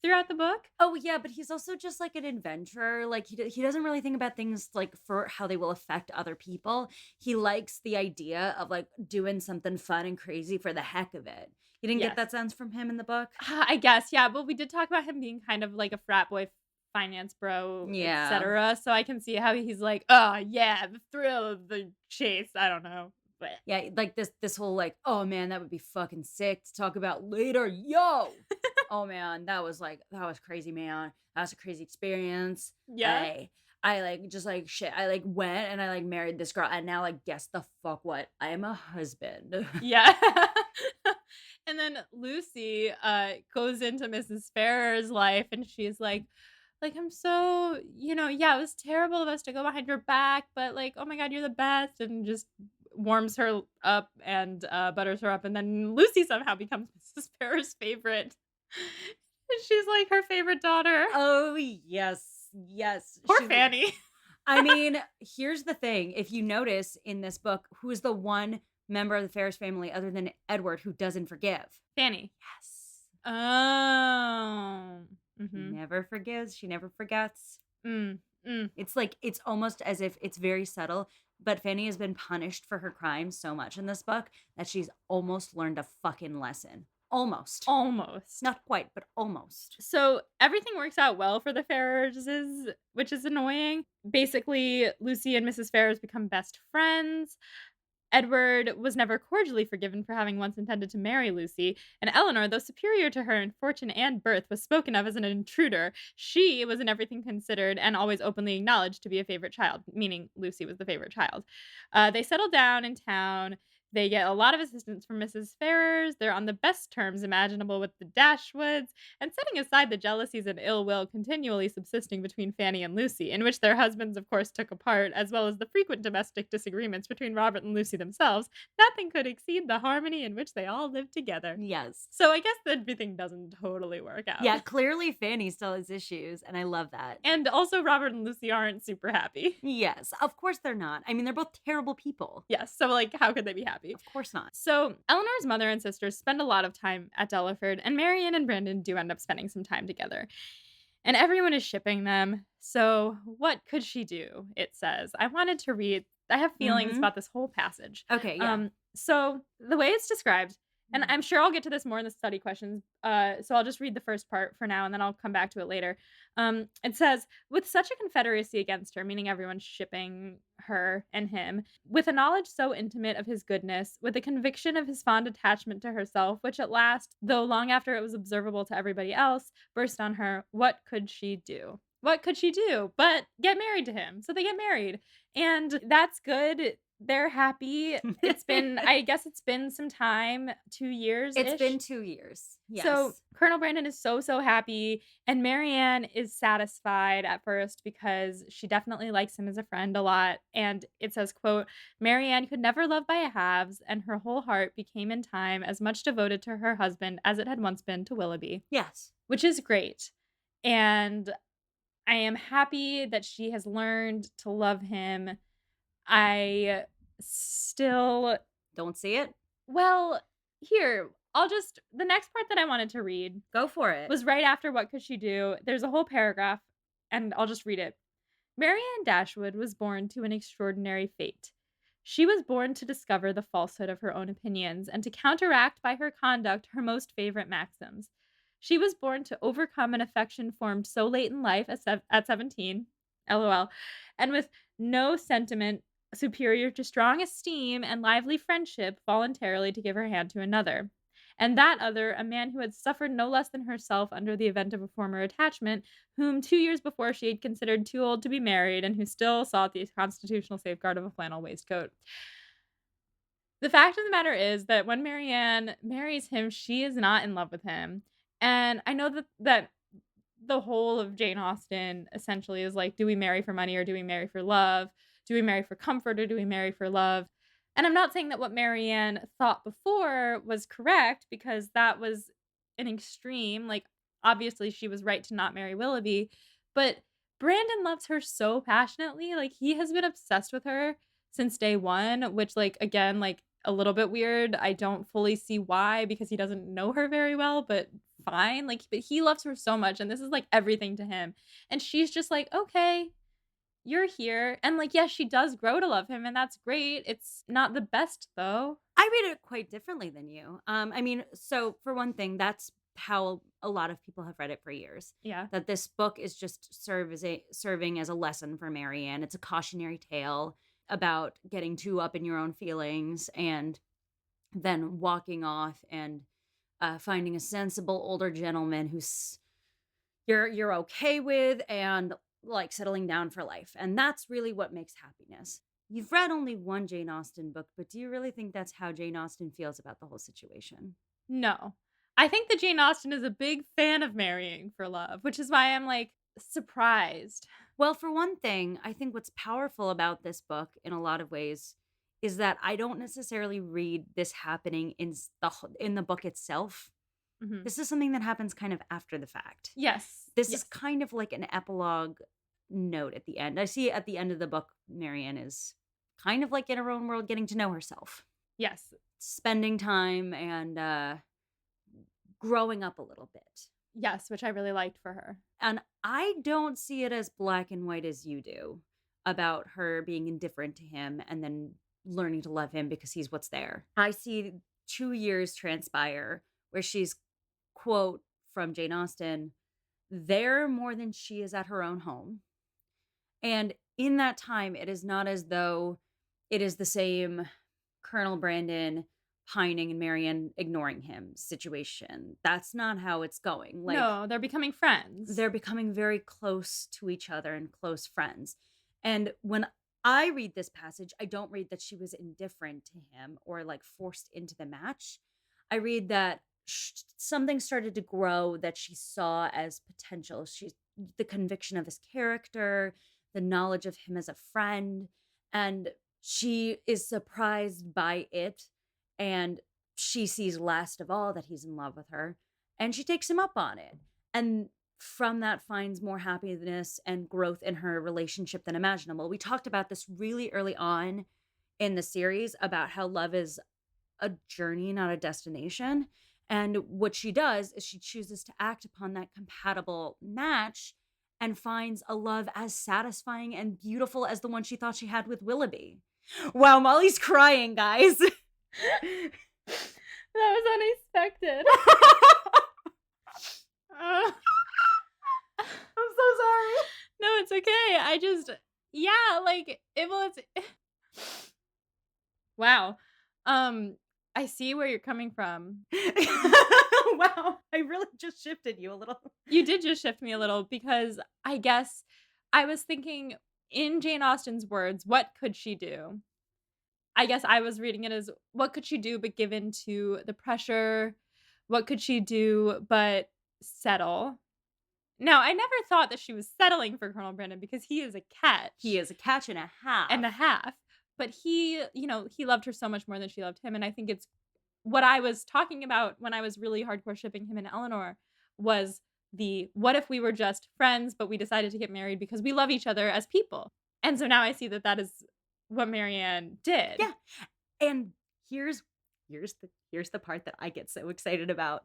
throughout the book. Oh, yeah, but he's also just like an adventurer. Like he doesn't really think about things like for how they will affect other people. He likes the idea of like doing something fun and crazy for the heck of it. You didn't get that sense from him in the book? I guess, yeah, but we did talk about him being kind of like a frat boy finance bro, Yeah. etc. So I can see how he's like, oh yeah, the thrill of the chase. I don't know. But Yeah, like this whole like, oh man, that would be fucking sick to talk about later. Yo. Oh man, that was crazy, man. That was a crazy experience. yeah. I like just like shit. I like went and I like married this girl, and now like guess the fuck what? I am a husband. Yeah. And then Lucy goes into Mrs. Ferrars' life, and she's like, I'm so, yeah, it was terrible of us to go behind your back, but like, oh my God, you're the best. And just warms her up and butters her up. And then Lucy somehow becomes Mrs. Ferrars' favorite. And she's like her favorite daughter. Oh, yes. Yes. Poor Fanny. I mean, here's the thing. If you notice in this book, who is the one member of the Ferrars family other than Edward who doesn't forgive? Fanny. Yes. Oh. She never forgives. She never forgets. Mm. It's like, it's almost as if it's very subtle, but Fanny has been punished for her crimes so much in this book that she's almost learned a fucking lesson. Almost. Not quite, but almost. So everything works out well for the Ferrarses, which is annoying. Basically, Lucy and Mrs. Ferrars become best friends. Edward was never cordially forgiven for having once intended to marry Lucy, and Eleanor, though superior to her in fortune and birth, was spoken of as an intruder. She was in everything considered and always openly acknowledged to be a favorite child, meaning Lucy was the favorite child. They settle down in town. They get a lot of assistance from Mrs. Ferrars. They're on the best terms imaginable with the Dashwoods, and setting aside the jealousies and ill will continually subsisting between Fanny and Lucy, in which their husbands, of course, took a part, as well as the frequent domestic disagreements between Robert and Lucy themselves, nothing could exceed the harmony in which they all lived together. Yes. So I guess everything doesn't totally work out. Yeah, clearly Fanny still has issues, and I love that. And also Robert and Lucy aren't super happy. Yes, of course they're not. I mean, they're both terrible people. Yes, so like, how could they be happy? happy. Of course not. So, Eleanor's mother and sisters spend a lot of time at Delaford, and Marianne and Brandon do end up spending some time together. And everyone is shipping them. So, what could she do? It says. I wanted to read, I have feelings Mhm. about this whole passage. Okay, yeah. So, the way it's described, and Mm. I'm sure I'll get to this more in the study questions. So I'll just read the first part for now, and then I'll come back to it later. It says, with such a confederacy against her, meaning everyone's shipping her and him, with a knowledge so intimate of his goodness, with a conviction of his fond attachment to herself, which at last, though long after it was observable to everybody else, burst on her, what could she do? What could she do but get married to him? So they get married. And that's good. They're happy. It's been, I guess it's been some time, 2 It's been years-ish. 2 years. So Yes. Colonel Brandon is so, so happy, and Marianne is satisfied at first because she definitely likes him as a friend a lot. And it says, quote, Marianne could never love by halves, and her whole heart became in time as much devoted to her husband as it had once been to Willoughby, Yes. which is great. And I am happy that she has learned to love him. I still, Don't see it? well, here, I'll just, the next part that I wanted to read Go for it. was right after what could she do. There's a whole paragraph, and I'll just read it. Marianne Dashwood was born to an extraordinary fate. She was born to discover the falsehood of her own opinions and to counteract by her conduct her most favorite maxims. She was born to overcome an affection formed so late in life at 17, lol, and with no sentiment superior to strong esteem and lively friendship voluntarily to give her hand to another. And that other, a man who had suffered no less than herself under the event of a former attachment, whom 2 years before she had considered too old to be married, and who still sought the constitutional safeguard of a flannel waistcoat. The fact of the matter is that when Marianne marries him, she is not in love with him. And I know that the whole of Jane Austen essentially is like, do we marry for money or do we marry for love? Do we marry for comfort or do we marry for love? And I'm not saying that what Marianne thought before was correct, because that was an extreme. Like, obviously, she was right to not marry Willoughby, but Brandon loves her so passionately. Like, he has been obsessed with her since day one, which, like, again, like, a little bit weird. I don't fully see why, because he doesn't know her very well, but fine. Like, but he loves her so much, and this is like everything to him. And she's just like, okay, you're here. And like, yes, she does grow to love him, and that's great. It's not the best though. I read it quite differently than you. I mean, so for one thing, that's how a lot of people have read it for years. Yeah. That this book is just serving as a lesson for Marianne. It's a cautionary tale about getting too up in your own feelings and then walking off and finding a sensible older gentleman who's you're okay with and like settling down for life. And that's really what makes happiness. You've read only one Jane Austen book, but do you really think that's how Jane Austen feels about the whole situation? No. I think that Jane Austen is a big fan of marrying for love, which is why I'm like surprised. Well, for one thing, I think what's powerful about this book in a lot of ways is that I don't necessarily read this happening in the book itself. Mhm. This is something that happens kind of after the fact. Yes. This is Yes. kind of like an epilogue note at the end. I see at the end of the book, Marianne is kind of like in her own world, getting to know herself, Yes. spending time and growing up a little bit. Yes, which I really liked for her. And I don't see it as black and white as you do about her being indifferent to him and then learning to love him because he's what's there. I see 2 years transpire where she's, quote from Jane Austen, there more than she is at her own home. And in that time, it is not as though it is the same Colonel Brandon pining and Marianne ignoring him situation. That's not how it's going. Like, No, they're becoming friends. they're becoming very close to each other and close friends. And when I read this passage, I don't read that she was indifferent to him or like forced into the match. I read that something started to grow that she saw as potential. She's the conviction of his character, the knowledge of him as a friend, and she is surprised by it. And she sees last of all that he's in love with her, and she takes him up on it. And from that finds more happiness and growth in her relationship than imaginable. We talked about this really early on in the series about how love is a journey, not a destination. And what she does is she chooses to act upon that compatible match and finds a love as satisfying and beautiful as the one she thought she had with Willoughby. Wow, Molly's crying, guys. That was unexpected. Uh, I'm so sorry. no, it's okay. Yeah, like it was. Wow. I see where you're coming from. Wow, I really just shifted you a little. You did just shift me a little because I guess I was thinking in Jane Austen's words, what could she do? I guess I was reading it as what could she do but give in to the pressure? What could she do but settle? Now, I never thought that she was settling for Colonel Brandon because he is a catch He is a catch and a half. and a half. But he loved her so much more than she loved him. And I think it's what I was talking about when I was really hardcore shipping him and Eleanor was the what if we were just friends, but we decided to get married because we love each other as people. And so now I see that that is what Marianne did. Yeah. And here's the part that I get so excited about.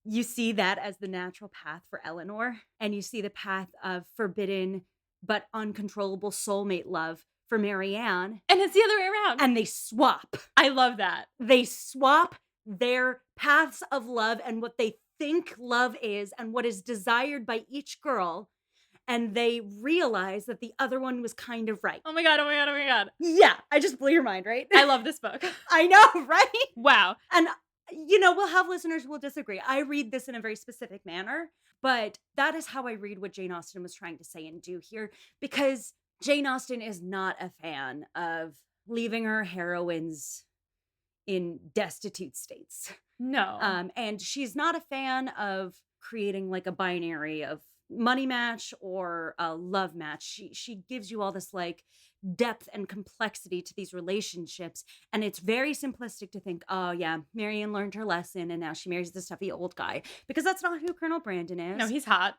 You see that as the natural path for Eleanor, and you see the path of forbidden but uncontrollable soulmate love for Marianne, And it's the other way around. and they swap. I love that. They swap their paths of love and what they think love is and what is desired by each girl, and they realize that the other one was kind of right. Oh my god, oh my god, oh my god. Yeah, I just blew your mind, right? I love this book. I know, right? Wow. And we'll have listeners who will disagree. I read this in a very specific manner, but that is how I read what Jane Austen was trying to say and do here, because Jane Austen is not a fan of leaving her heroines in destitute states. No. And she's not a fan of creating like a binary of money match or a love match. She gives you all this like depth and complexity to these relationships, and it's very simplistic to think, oh yeah, Marianne learned her lesson and now she marries the stuffy old guy, because that's not who Colonel Brandon is. No, he's hot.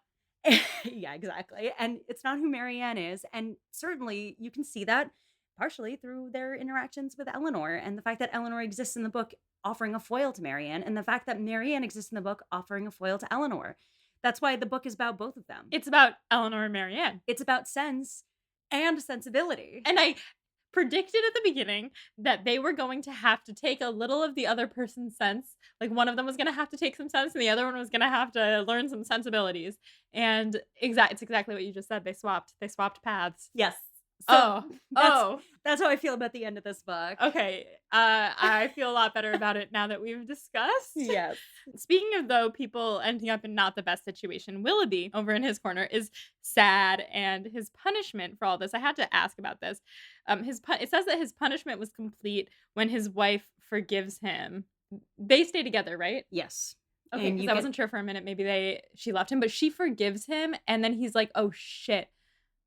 Yeah, exactly. And it's not who Marianne is. And certainly you can see that partially through their interactions with Eleanor, and the fact that Eleanor exists in the book offering a foil to Marianne, and the fact that Marianne exists in the book offering a foil to Eleanor. That's why the book is about both of them. It's about Eleanor and Marianne. It's about sense and sensibility. And I predicted at the beginning that they were going to have to take a little of the other person's sense. Like one of them was going to have to take some sense and the other one was going to have to learn some sensibilities. And it's exactly what you just said. They swapped paths. Yes. So Oh. that's how I feel about the end of this book. Okay. I feel a lot better about it now that we've discussed. Yes. Speaking of, though, people ending up in not the best situation, Willoughby over in his corner is sad, and his punishment for all this, I had to ask about this. It says that his punishment was complete when his wife forgives him. They stay together, right? Yes. Okay, because I wasn't sure for a minute. Maybe she left him, but she forgives him, and then he's like, "Oh shit,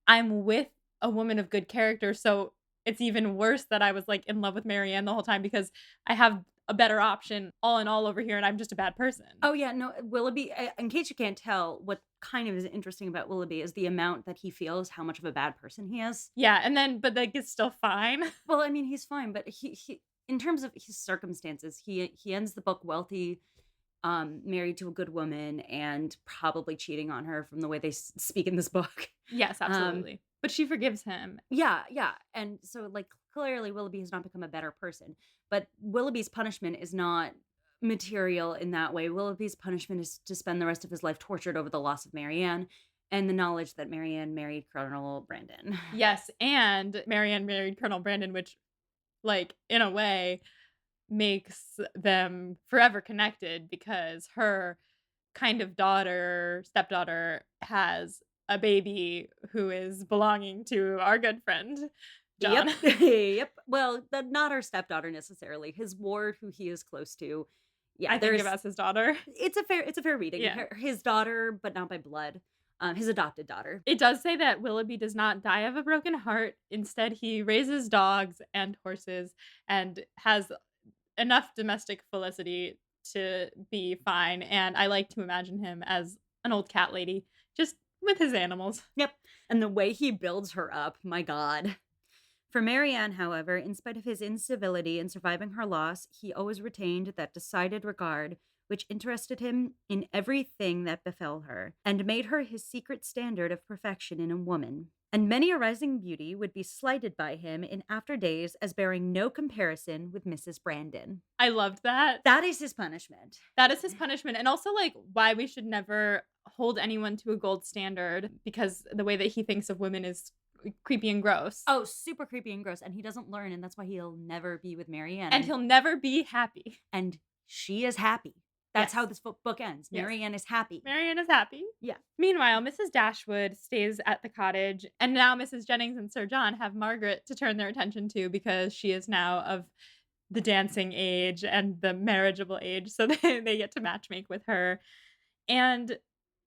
I'm with a woman of good character, so it's even worse that I was like in love with Marianne the whole time because I have a better option all in all over here, and I'm just a bad person." Oh yeah, no, Willoughby, in case you can't tell, what kind of is interesting about Willoughby is the amount that he feels how much of a bad person he is. Yeah, and then but like it's still fine. Well, I mean, he's fine, but he in terms of his circumstances, he ends the book wealthy, married to a good woman, and probably cheating on her from the way they speak in this book. Yes, absolutely. But she forgives him. Yeah, yeah. And so, like, clearly Willoughby has not become a better person. But Willoughby's punishment is not material in that way. Willoughby's punishment is to spend the rest of his life tortured over the loss of Marianne and the knowledge that Marianne married Colonel Brandon. Yes, and Marianne married Colonel Brandon, which, like, in a way, makes them forever connected because her kind of stepdaughter, has a baby who is belonging to our good friend, John. Yep. Yep. Well, not our stepdaughter necessarily. His ward, who he is close to. Yeah, I think of as his daughter. It's a fair reading. Yeah. His daughter, but not by blood. His adopted daughter. It does say that Willoughby does not die of a broken heart. Instead, he raises dogs and horses and has enough domestic felicity to be fine. And I like to imagine him as an old cat lady, just with his animals. Yep. And the way he builds her up, my God. For Marianne, however, in spite of his incivility in surviving her loss, he always retained that decided regard which interested him in everything that befell her, and made her his secret standard of perfection in a woman. And many a rising beauty would be slighted by him in after days as bearing no comparison with Mrs. Brandon. I loved that. That is his punishment. That is his punishment, and also, like, why we should never hold anyone to a gold standard because the way that he thinks of women is creepy and gross. Oh, super creepy and gross. And he doesn't learn, and that's why he'll never be with Marianne. And he'll never be happy. And she is happy. That's Yes. how this book ends. Yes. Marianne is happy. Marianne is happy. Yeah. Meanwhile, Mrs. Dashwood stays at the cottage, and now Mrs. Jennings and Sir John have Margaret to turn their attention to because she is now of the dancing age and the marriageable age, so they get to matchmake with her. And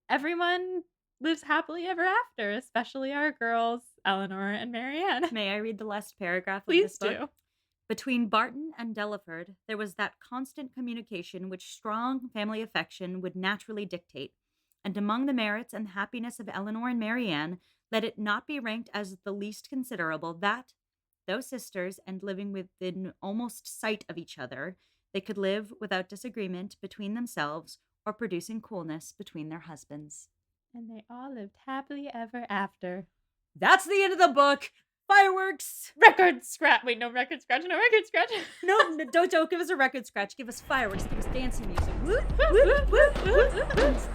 everyone lives happily ever after, especially our girls, Eleanor and Marianne. May I read the last paragraph of Please this book? do. Between Barton and Delaford, there was that constant communication which strong family affection would naturally dictate, and among the merits and happiness of Eleanor and Marianne, let it not be ranked as the least considerable that, though sisters and living within almost sight of each other, they could live without disagreement between themselves or producing coolness between their husbands. And they all lived happily ever after. That's the end of the book. Fireworks. Record scratch. Wait, no record scratch. No record scratch. No, don't give us a record scratch. Give us fireworks. Give us dancing music. Woo, woo, woo, woo,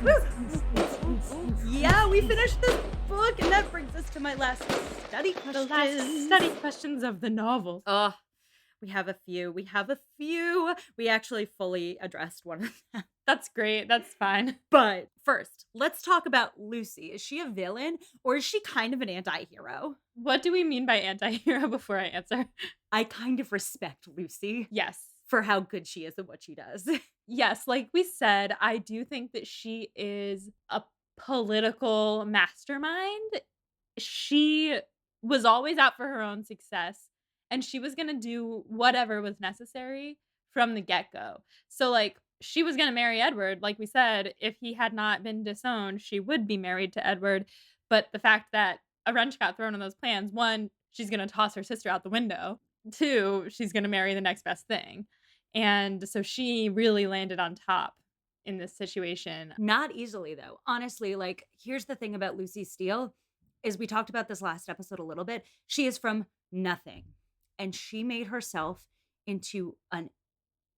woo. Yeah, we finished this book, and that brings us to my last study The question. last study questions of the novel. Oh, we have a few. We actually fully addressed one of them. That's great. That's fine. But first, let's talk about Lucy. Is she a villain, or is she kind of an anti-hero? What do we mean by anti-hero before I answer? I kind of respect Lucy Yes. for how good she is at what she does. Yes, like we said, I do think that she is a political mastermind. She was always out for her own success, and she was going to do whatever was necessary from the get-go. So, like, she was going to marry Edward. Like we said, if he had not been disowned, she would be married to Edward. But the fact that a wrench got thrown in those plans, one, she's going to toss her sister out the window. Two, she's going to marry the next best thing. And so she really landed on top in this situation. Not easily, though. Honestly, like, here's the thing about Lucy Steele is we talked about this last episode a little bit. She is from nothing, and she made herself into an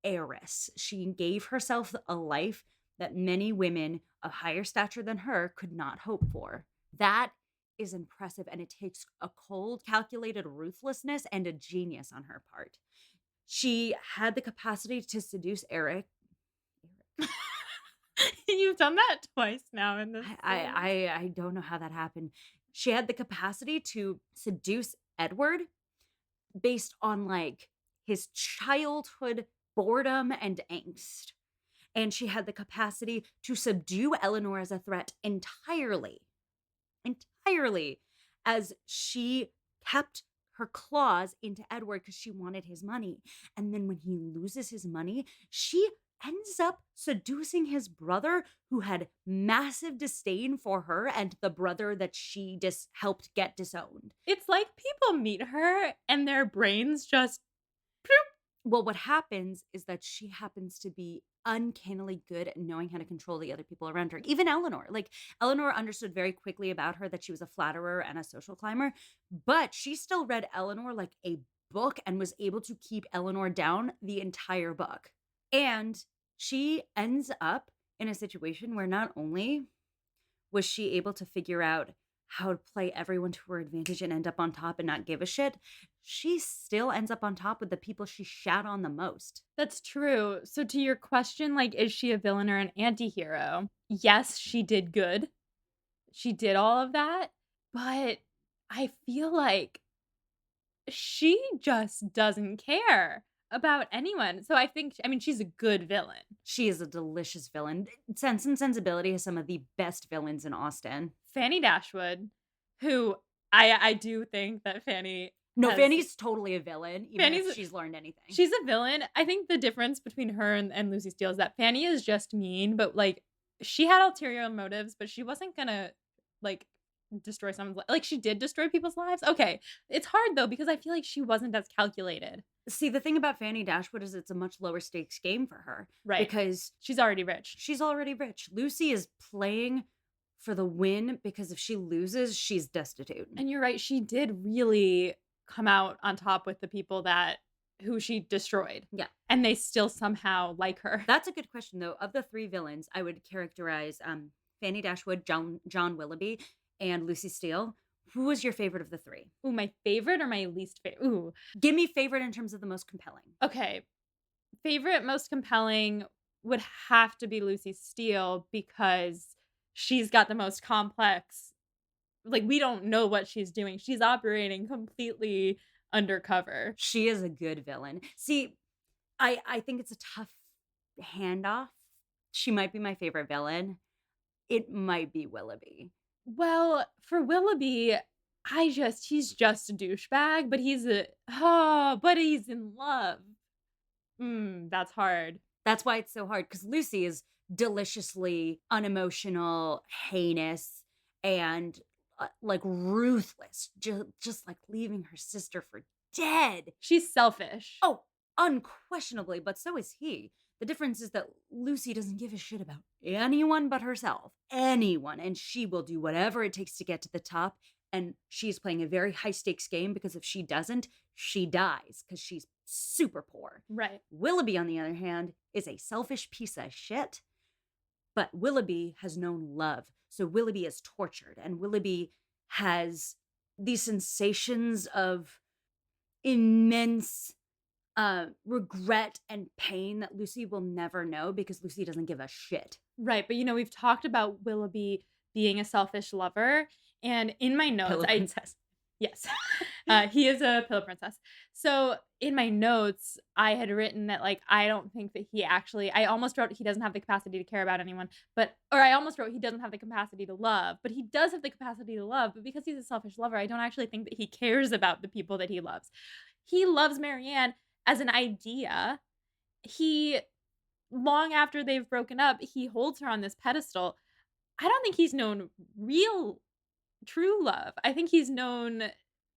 heiress. She gave herself a life that many women of higher stature than her could not hope for. That is impressive, and it takes a cold, calculated ruthlessness and a genius on her part. She had the capacity to seduce Eric. You've done that twice now in this. I don't know how that happened. She had the capacity to seduce Edward based on like his childhood boredom and angst. And she had the capacity to subdue Eleanor as a threat entirely, as she kept her claws into Edward because she wanted his money. And then when he loses his money, she ends up seducing his brother, who had massive disdain for her and the brother that she helped get disowned. It's like people meet her and their brains just Well, what happens is that she happens to be uncannily good at knowing how to control the other people around her. Even Eleanor. Like, Eleanor understood very quickly about her that she was a flatterer and a social climber, but she still read Eleanor like a book and was able to keep Eleanor down the entire book. And she ends up in a situation where not only was she able to figure out how to play everyone to her advantage and end up on top and not give a shit, she still ends up on top with the people she shat on the most. That's true. So to your question, like, is she a villain or an anti-hero? Yes, she did good. She did all of that. But I feel like she just doesn't care about anyone. So I think, I mean, she's a good villain. She is a delicious villain. Sense and Sensibility has some of the best villains in Austen. Fanny Dashwood, who I do think that Fanny... No, has- Fanny's totally a villain, even Fanny's if she's learned anything. She's a villain. I think the difference between her and Lucy Steele is that Fanny is just mean, but like she had ulterior motives, but she wasn't gonna like destroy someone's like, she did destroy people's lives? Okay. It's hard, though, because I feel like she wasn't as calculated. See, the thing about Fanny Dashwood is it's a much lower stakes game for her Right. because She's already rich. she's already rich. Lucy is playing for the win because if she loses, she's destitute. And you're right, she did really come out on top with the people that who she destroyed, Yeah. and they still somehow like her. That's a good question, though. Of the three villains, I would characterize Fanny Dashwood, John Willoughby, and Lucy Steele. Who was your favorite of the three? Ooh, my favorite or my least favorite? Ooh, Give me favorite in terms of the most compelling. okay. Favorite, most compelling would have to be Lucy Steele because she's got the most complex like, we don't know what she's doing. She's operating completely undercover. She is a good villain. See, I think it's a tough handoff. She might be my favorite villain. It might be Willoughby. Well, for Willoughby, he's just a douchebag, but but he's in love. That's hard. That's why it's so hard because Lucy is deliciously unemotional, heinous, and like ruthless, just like leaving her sister for dead. She's selfish. Oh, unquestionably, but so is he. The difference is that Lucy doesn't give a shit about anyone but herself. Anyone. And she will do whatever it takes to get to the top. And she's playing a very high stakes game because if she doesn't, she dies because she's super poor. Right. Willoughby, on the other hand, is a selfish piece of shit. But Willoughby has known love. So Willoughby is tortured. And Willoughby has these sensations of immense regret and pain that Lucy will never know because Lucy doesn't give a shit. Right, but, we've talked about Willoughby being a selfish lover, and in my notes, Pillow princess. Yes. He is a pillow princess. So, in my notes, I had written that, like, I don't think that I almost wrote he doesn't have the capacity to care about anyone, or I almost wrote he doesn't have the capacity to love, but he does have the capacity to love, but because he's a selfish lover, I don't actually think that he cares about the people that he loves. He loves Marianne as an idea. He long after they've broken up, he holds her on this pedestal. I don't think he's known real true love. I think he's known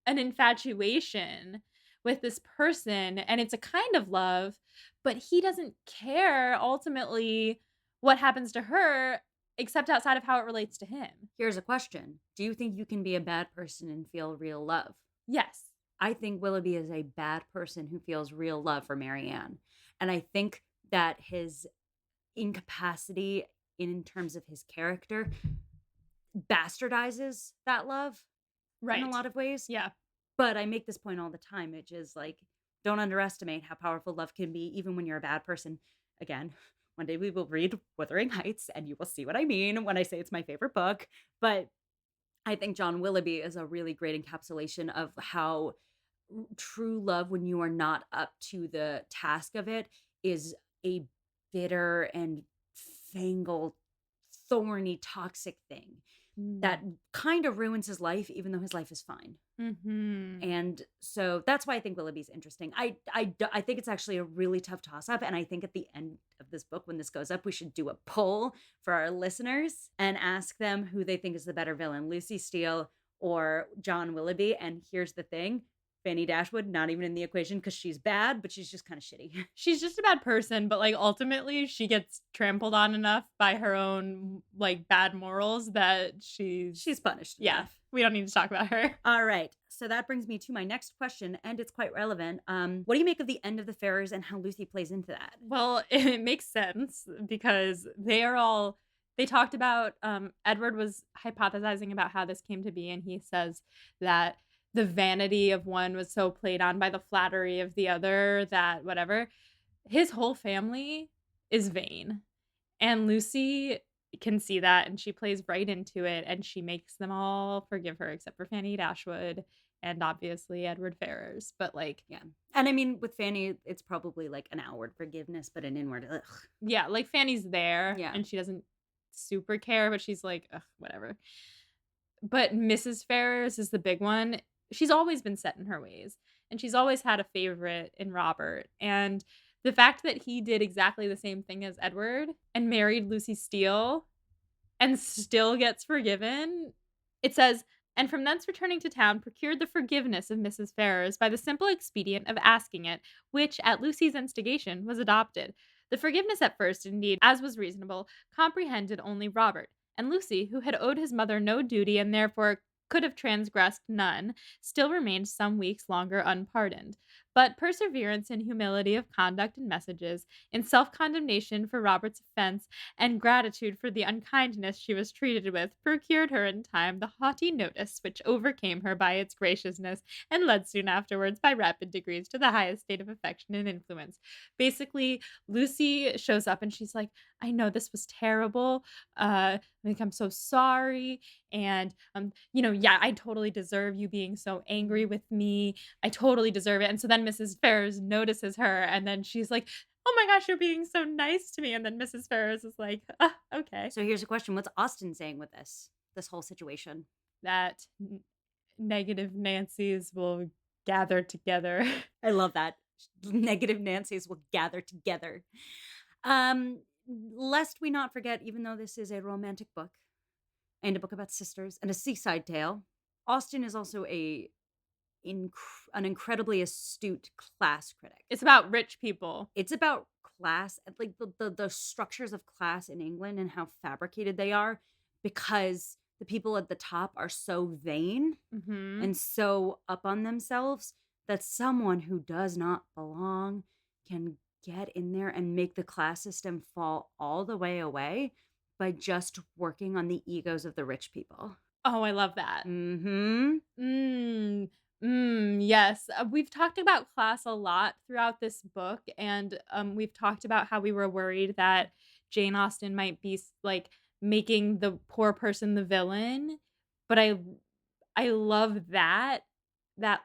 an infatuation with this person, and it's a kind of love, but he doesn't care ultimately what happens to her except outside of how it relates to him. Here's a question. Do you think you can be a bad person and feel real love? Yes. I think Willoughby is a bad person who feels real love for Marianne. And I think that his incapacity in terms of his character bastardizes that love Right. in a lot of ways. Yeah. But I make this point all the time, which is like, don't underestimate how powerful love can be, even when you're a bad person. Again, one day we will read Wuthering Heights and you will see what I mean when I say it's my favorite book. But I think John Willoughby is a really great encapsulation of how true love, when you are not up to the task of it, is a bitter and fangled, thorny, toxic thing that kind of ruins his life, even though his life is fine. Mhm. And so that's why I think Willoughby's interesting. I think it's actually a really tough toss up. And I think at the end of this book, when this goes up, we should do a poll for our listeners and ask them who they think is the better villain, Lucy Steele or John Willoughby. And here's the thing. Fanny Dashwood, not even in the equation because she's bad, but she's just kind of shitty. She's just a bad person, but, like, ultimately, she gets trampled on enough by her own, like, bad morals that She's punished. yeah, enough. we don't need to talk about her. All right. So that brings me to my next question, and it's quite relevant. What do you make of the end of the Farrers and how Lucy plays into that? Well, it makes sense because they talked about, Edward was hypothesizing about how this came to be, and he says that the vanity of one was so played on by the flattery of the other that whatever. His whole family is vain, and Lucy can see that, and she plays right into it, and she makes them all forgive her except for Fanny Dashwood and obviously Edward Ferrars, but, like Yeah. And I mean, with Fanny, it's probably like an outward forgiveness, but an inward, ugh. yeah, like, Fanny's there, Yeah. and she doesn't super care, but she's like, "Ugh, whatever." But Mrs. Ferrars is the big one. She's always been set in her ways, and she's always had a favorite in Robert, and the fact that he did exactly the same thing as Edward and married Lucy Steele and still gets forgiven It says, and from thence returning to town, procured the forgiveness of Mrs. Ferrars by the simple expedient of asking it, which, at Lucy's instigation, was adopted. The forgiveness at first, indeed, as was reasonable, comprehended only Robert, and Lucy, who had owed his mother no duty and therefore could have transgressed none, still remained some weeks longer unpardoned. But perseverance in humility of conduct and messages, in self condemnation for Robert's offense, and gratitude for the unkindness she was treated with, procured her in time the haughty notice which overcame her by its graciousness, and led soon afterwards by rapid degrees to the highest state of affection and influence. Basically, Lucy shows up and she's like, I know this was terrible. Like, I'm so sorry. And, yeah, I totally deserve you being so angry with me. I totally deserve it. And so then Mrs. Ferrars notices her and then she's like, oh my gosh, you're being so nice to me. And then Mrs. Ferrars is like, okay. So here's a question. What's Austen saying with this whole situation? That negative Nancy's will gather together. I love that. Negative Nancy's will gather together. Lest we not forget, even though this is a romantic book and a book about sisters and a seaside tale, Austen is also an incredibly astute class critic. It's about rich people. It's about class, like the structures of class in England and how fabricated they are, because the people at the top are so vain Hmm. and so up on themselves that someone who does not belong can get in there and make the class system fall all the way away by just working on the egos of the rich people. Oh, I love that. Mhm. Mm, yes. We've talked about class a lot throughout this book, and we've talked about how we were worried that Jane Austen might be like making the poor person the villain, but I love that. That's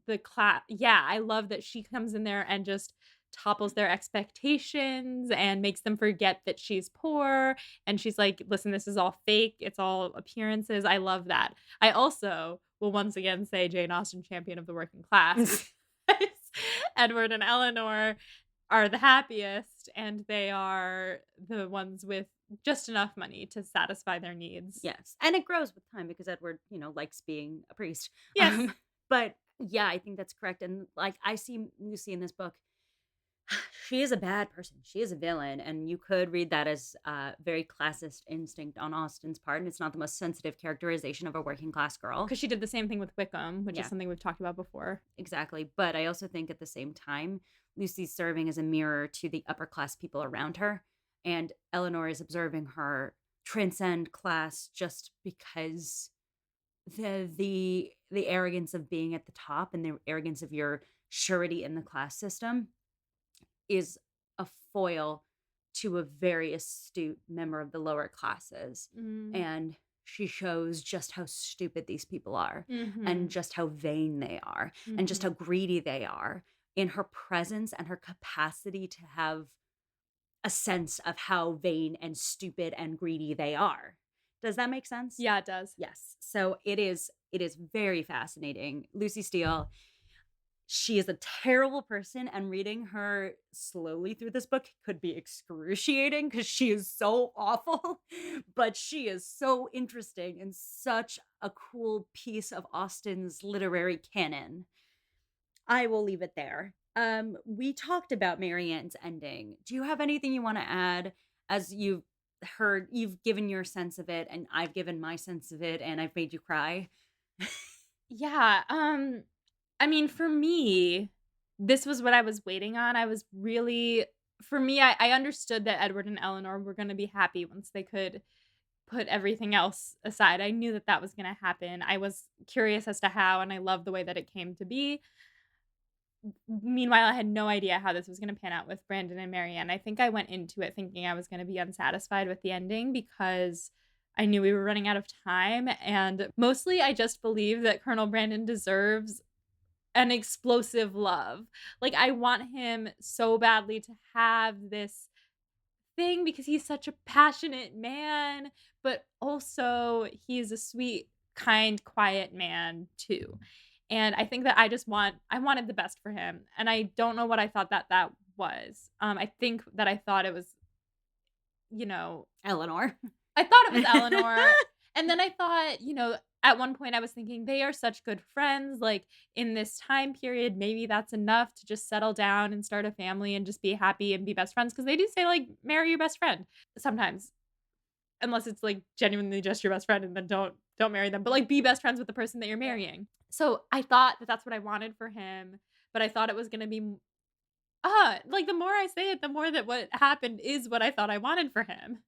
the class. Yeah, I love that she comes in there and just topples their expectations and makes them forget that she's poor. And she's like, listen, this is all fake. It's all appearances. I love that. I also will once again say Jane Austen, champion of the working class, because Edward and Eleanor are the happiest and they are the ones with just enough money to satisfy their needs. Yes, and it grows with time because Edward, likes being a priest. Yes. But yeah, I think that's correct. And like I see Lucy in this book, she is a bad person. She is a villain, and you could read that as very classist instinct on Austen's part. And it's not the most sensitive characterization of a working class girl. Because she did the same thing with Wickham, which is Yeah, something we've talked about before. exactly. But I also think at the same time, Lucy's serving as a mirror to the upper class people around her, and Eleanor is observing her transcend class just because the arrogance of being at the top and the arrogance of your surety in the class system is a foil to a very astute member of the lower classes. Mm. And she shows just how stupid these people are and Mhm. just how vain they are and just how Mhm. greedy they are in her presence and her capacity to have a sense of how vain and stupid and greedy they are. Does that make sense? Yeah, it does. Yes. So it is very fascinating. Lucy Steele, she is a terrible person, and reading her slowly through this book could be excruciating because she is so awful, but she is so interesting and such a cool piece of Austen's literary canon. I will leave it there. We talked about Marianne's ending. Do you have anything you want to add as you've given your sense of it and I've given my sense of it and I've made you cry? Yeah, I mean, for me, this was what I was waiting on. I was really for me, I understood that Edward and Eleanor were gonna be happy once they could put everything else aside. I knew that that was gonna happen. I was curious as to how, and I loved the way that it came to be. Meanwhile, I had no idea how this was gonna pan out with Brandon and Marianne. I think I went into it thinking I was gonna be unsatisfied with the ending because I knew we were running out of time, and mostly I just believe that Colonel Brandon deserves an explosive love. Like, I want him so badly to have this thing because he's such a passionate man, but also he's a sweet, kind, quiet man too. And I think that I wanted the best for him, and I don't know what I thought that was. I think that I thought it was, you know, Eleanor. I thought it was Eleanor, and then I thought, at one point I was thinking they are such good friends, like, in this time period, maybe that's enough to just settle down and start a family and just be happy and be best friends because they do say, like, marry your best friend sometimes, unless it's, like, genuinely just your best friend and then don't marry them, but, like, be best friends with the person that you're Yeah. marrying. So, I thought that that's what I wanted for him, but I thought it was gonna be like, the more I say it, the more that what happened is what I thought I wanted for him.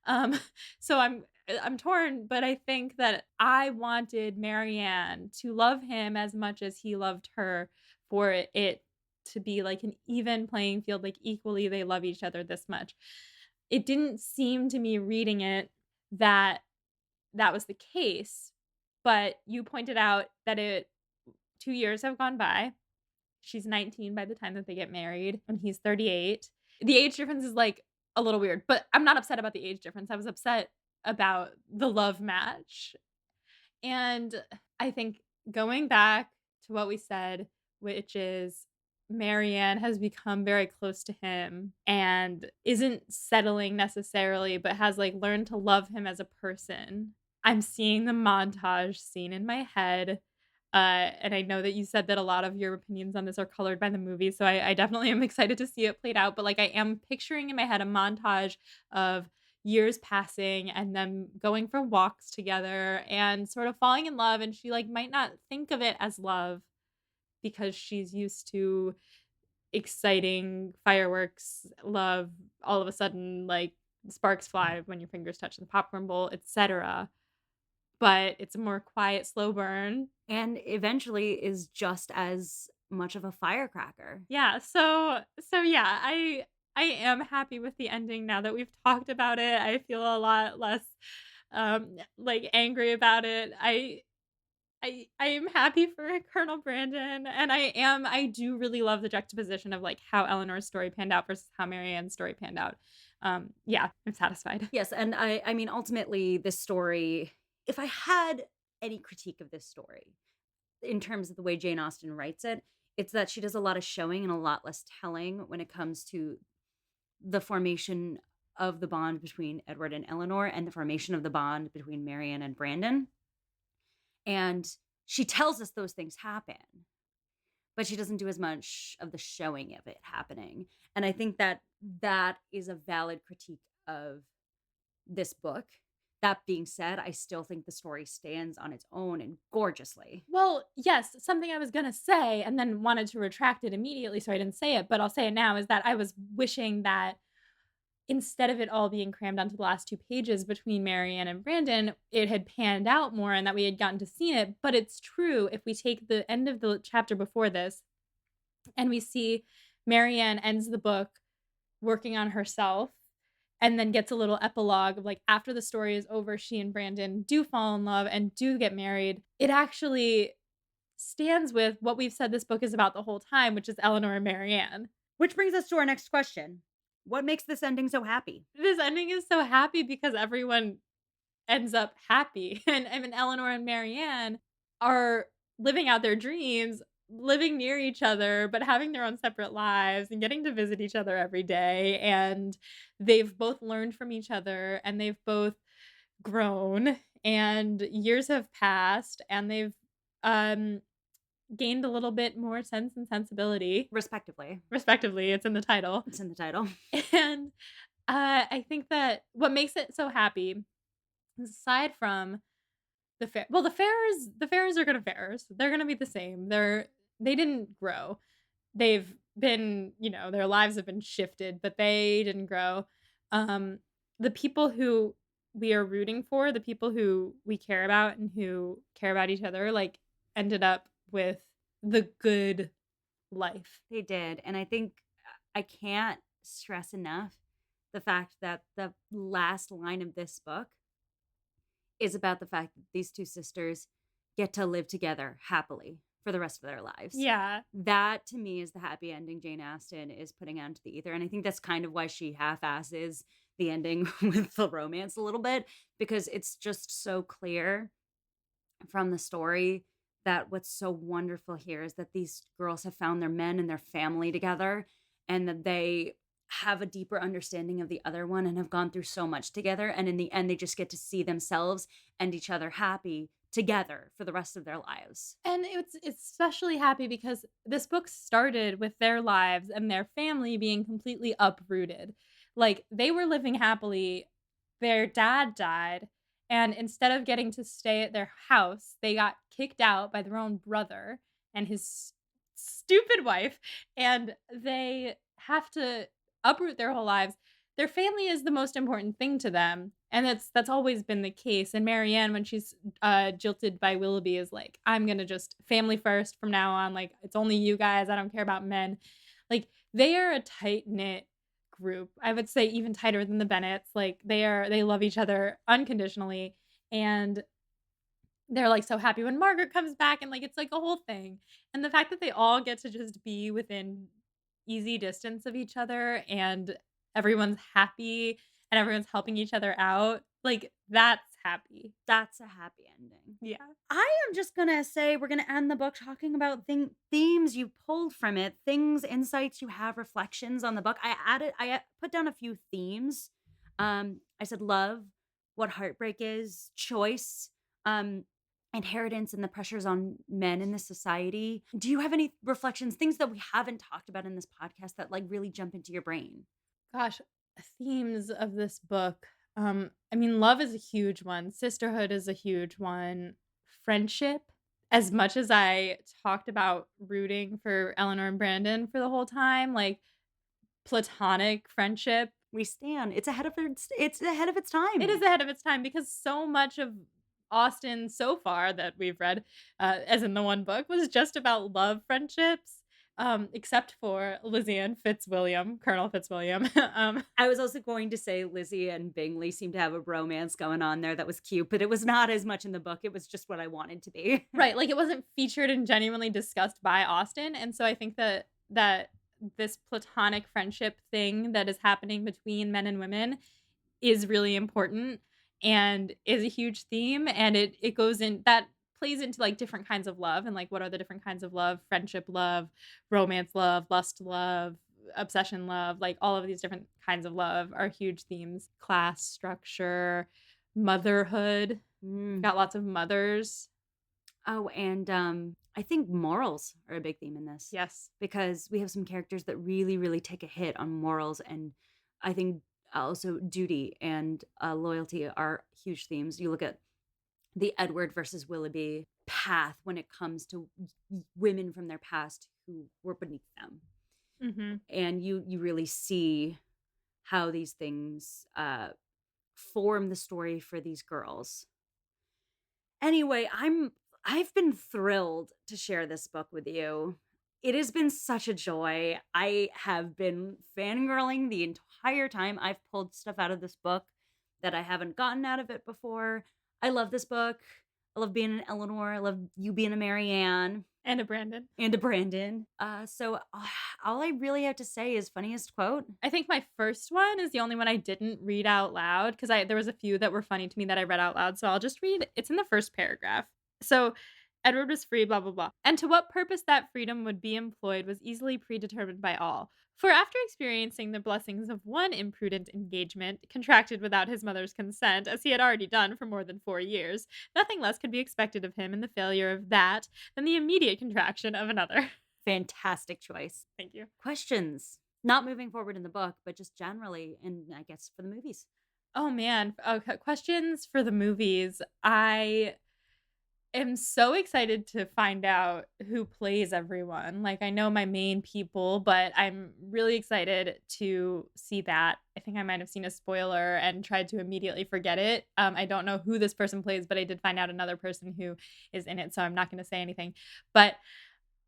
Um, so I'm torn, but I think that I wanted Marianne to love him as much as he loved her, for it to be like an even playing field, like, equally they love each other this much. It didn't seem to me reading it that that was the case, but you pointed out that it 2 years have gone by. She's 19 by the time that they get married, and he's 38. The age difference is, like, a little weird, but I'm not upset about the age difference. I was upset about the love match. And I think going back to what we said, which is Marianne has become very close to him and isn't settling necessarily, but has, like, learned to love him as a person. I'm seeing the montage scene in my head, and I know that you said that a lot of your opinions on this are colored by the movie, so I definitely am excited to see it played out, but, like, I am picturing in my head a montage of years passing and them going for walks together and sort of falling in love, and she, like, might not think of it as love because she's used to exciting fireworks love, all of a sudden, like, sparks fly when your fingers touch the popcorn bowl, etc., but it's a more quiet, slow burn. And eventually is just as much of a firecracker. Yeah, yeah, I am happy with the ending now that we've talked about it. I feel a lot less, like, angry about it. I am happy for Colonel Brandon, and I do really love the juxtaposition of, like, how Eleanor's story panned out versus how Marianne's story panned out. Yeah, I'm satisfied. Yes, and I mean, ultimately, this story if I had any critique of this story, in terms of the way Jane Austen writes it, it's that she does a lot of showing and a lot less telling when it comes to the formation of the bond between Edward and Eleanor and the formation of the bond between Marianne and Brandon. And she tells us those things happen, but she doesn't do as much of the showing of it happening. And I think that that is a valid critique of this book. That being said, I still think the story stands on its own and gorgeously. Well, yes, something I was gonna say and then wanted to retract it immediately so I didn't say it, but I'll say it now, is that I was wishing that instead of it all being crammed onto the last 2 pages between Marianne and Brandon, it had panned out more and that we had gotten to see it, but it's true if we take the end of the chapter before this and we see Marianne ends the book working on herself and then gets a little epilogue of, like, after the story is over, she and Brandon do fall in love and do get married. It actually stands with what we've said this book is about the whole time, which is Eleanor and Marianne. Which brings us to our next question. What makes this ending so happy? This ending is so happy because everyone ends up happy, and I mean, Eleanor and Marianne are living out their dreams, living near each other, but having their own separate lives and getting to visit each other every day, and they've both learned from each other, and they've both grown, and years have passed, and they've, um, gained a little bit more sense and sensibility, Respectively. respectively, it's in the title, It's in the title. and, I think that what makes it so happy, aside from the fairs are gonna fairs. They're gonna be the same. They didn't grow. They've been, their lives have been shifted, but they didn't grow. Um, the people who we are rooting for, the people who we care about and who care about each other, like, ended up with the good life. They did, and I think I can't stress enough the fact that the last line of this book is about the fact that these 2 sisters get to live together happily for the rest of their lives. Yeah. That to me is the happy ending Jane Austen is putting out into the ether, and I think that's kind of why she half-asses the ending with the romance a little bit, because it's just so clear from the story that what's so wonderful here is that these girls have found their men and their family together and that they have a deeper understanding of the other one and have gone through so much together, and in the end they just get to see themselves and each other happy together for the rest of their lives. And it's especially happy because this book started with their lives and their family being completely uprooted. Like, they were living happily, their dad died, and instead of getting to stay at their house, they got kicked out by their own brother and his stupid wife, and they have to uproot their whole lives. Their family is the most important thing to them, and that's always been the case, and Marianne, when she's jilted by Willoughby, is like, "I'm gonna just family first from now on, like, it's only you guys, I don't care about men." Like, they are a tight-knit group. I would say even tighter than the Bennets, like, they love each other unconditionally, and they're, like, so happy when Margaret comes back, and, like, it's, like, a whole thing, and the fact that they all get to just be within easy distance of each other, and everyone's happy, and everyone's helping each other out, like, that's happy. That's a happy ending. Yeah. I am just gonna say we're gonna end the book talking about themes you pulled from it, things, insights you have, reflections on the book. I put down a few themes. I said love, what heartbreak is, choice, um, inheritance, and the pressures on men in this society. Do you have any reflections, things that we haven't talked about in this podcast that like really jump into your brain? Gosh, themes of this book, I mean, love is a huge one, sisterhood is a huge one, friendship, as much as I talked about rooting for Eleanor and Brandon for the whole time, like, platonic friendship. We stand. It's ahead of its It is time. ahead of its time because so much of Austen so far that we've read, as in the one book, was just about love friendships, except for Lizzie and Fitzwilliam, Colonel Fitzwilliam. I was also going to say Lizzie and Bingley seem to have a romance going on there that was cute, but it was not as much in the book. It was just what I wanted to be. Right, like, it wasn't featured and genuinely discussed by Austen, and so I think that this platonic friendship thing that is happening between men and women is really important and is a huge theme, and it goes in that plays into, like, different kinds of love and, like, what are the different kinds of love, friendship love, romance love, lust love, obsession love, like, all of these different kinds of love are huge themes. Class structure, motherhood, Mm. got lots of mothers. Oh, and I think morals are a big theme in this Yes. because we have some characters that really, really take a hit on morals, and I think also duty and loyalty are huge themes. You look at the Edward versus Willoughby path when it comes to women from their past who were beneath them, Mhm. and you really see how these things form the story for these girls. Anyway, I've been thrilled to share this book with you. It has been such a joy. I have been fangirling the entire time. I've pulled stuff out of this book that I haven't gotten out of it before. I love this book. I love being an Eleanor. I love you being a Marianne And a Brandon. and a Brandon. All I really have to say is funniest quote. I think my first one is the only one I didn't read out loud because I there was a few that were funny to me that I read out loud, so I'll just read it's in the first paragraph. So, Edward was free, blah, blah, blah. And to what purpose that freedom would be employed was easily predetermined by all. For after experiencing the blessings of one imprudent engagement, contracted without his mother's consent, as he had already done for more than 4 years, nothing less could be expected of him in the failure of that than the immediate contraction of another. Fantastic choice. Thank you. Questions. Not moving forward in the book, but just generally, and I guess for the movies. Oh, man. Okay, questions for the movies. I am so excited to find out who plays everyone. Like, I know my main people, but I'm really excited to see that. I think I might have seen a spoiler and tried to immediately forget it. I don't know who this person plays, but I did find out another person who is in it, so I'm not gonna say anything. But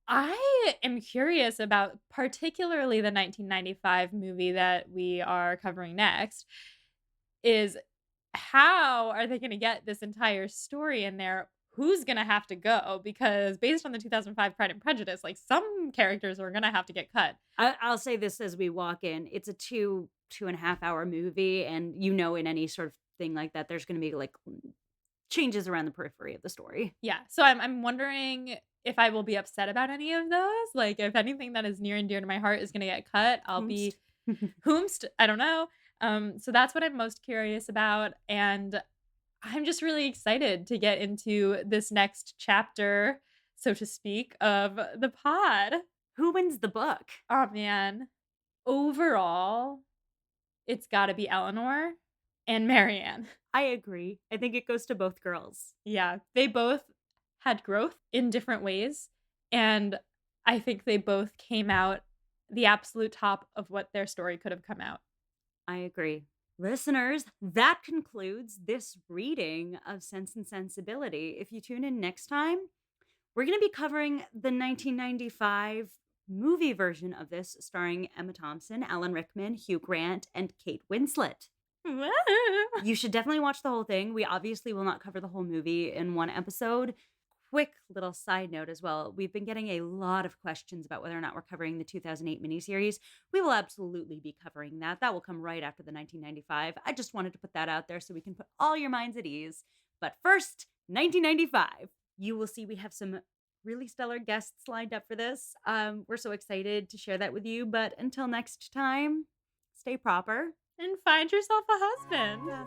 I am curious about particularly the 1995 movie that we are covering next, is how are they gonna get this entire story in there? Who's gonna have to go? Because based on the 2005 Pride and Prejudice, like, some characters are gonna have to get cut. I'll say this as we walk in. It's a 2.5 hour movie, and in any sort of thing like that, there's going to be like changes around the periphery of the story. Yeah, so I'm wondering if I will be upset about any of those, like, if anything that is near and dear to my heart is gonna get cut, I'll be Whomst. whomst, I don't know. So that's what I'm most curious about, and I'm just really excited to get into this next chapter, so to speak, of the pod. Who wins the book? Oh man. Overall, it's gotta be Eleanor and Marianne. I agree. I think it goes to both girls. Yeah, they both had growth in different ways, and I think they both came out the absolute top of what their story could have come out. I agree. Listeners, that concludes this reading of Sense and Sensibility. If you tune in next time, we're going to be covering the 1995 movie version of this, starring Emma Thompson, Alan Rickman, Hugh Grant, and Kate Winslet. You should definitely watch the whole thing. We obviously will not cover the whole movie in one episode. Quick little side note as well. We've been getting a lot of questions about whether or not we're covering the 2008 miniseries. We will absolutely be covering that. That will come right after the 1995. I just wanted to put that out there so we can put all your minds at ease. But first, 1995. You will see we have some really stellar guests lined up for this. We're so excited to share that with you. But until next time, stay proper. And find yourself a husband. Yes.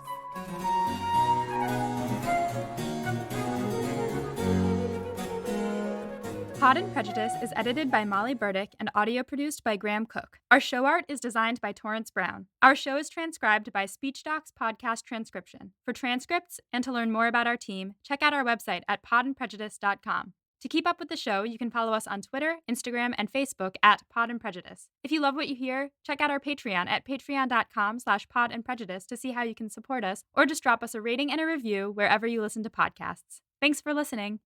Pod and Prejudice is edited by Molly Burdick and audio produced by Graham Cook. Our show art is designed by Torrance Brown. Our show is transcribed by SpeechDocs Podcast Transcription. For transcripts and to learn more about our team, check out our website at podandprejudice.com. To keep up with the show, you can follow us on Twitter, Instagram, and Facebook at Pod and Prejudice. If you love what you hear, check out our Patreon at patreon.com/podandprejudice to see how you can support us, or just drop us a rating and a review wherever you listen to podcasts. Thanks for listening.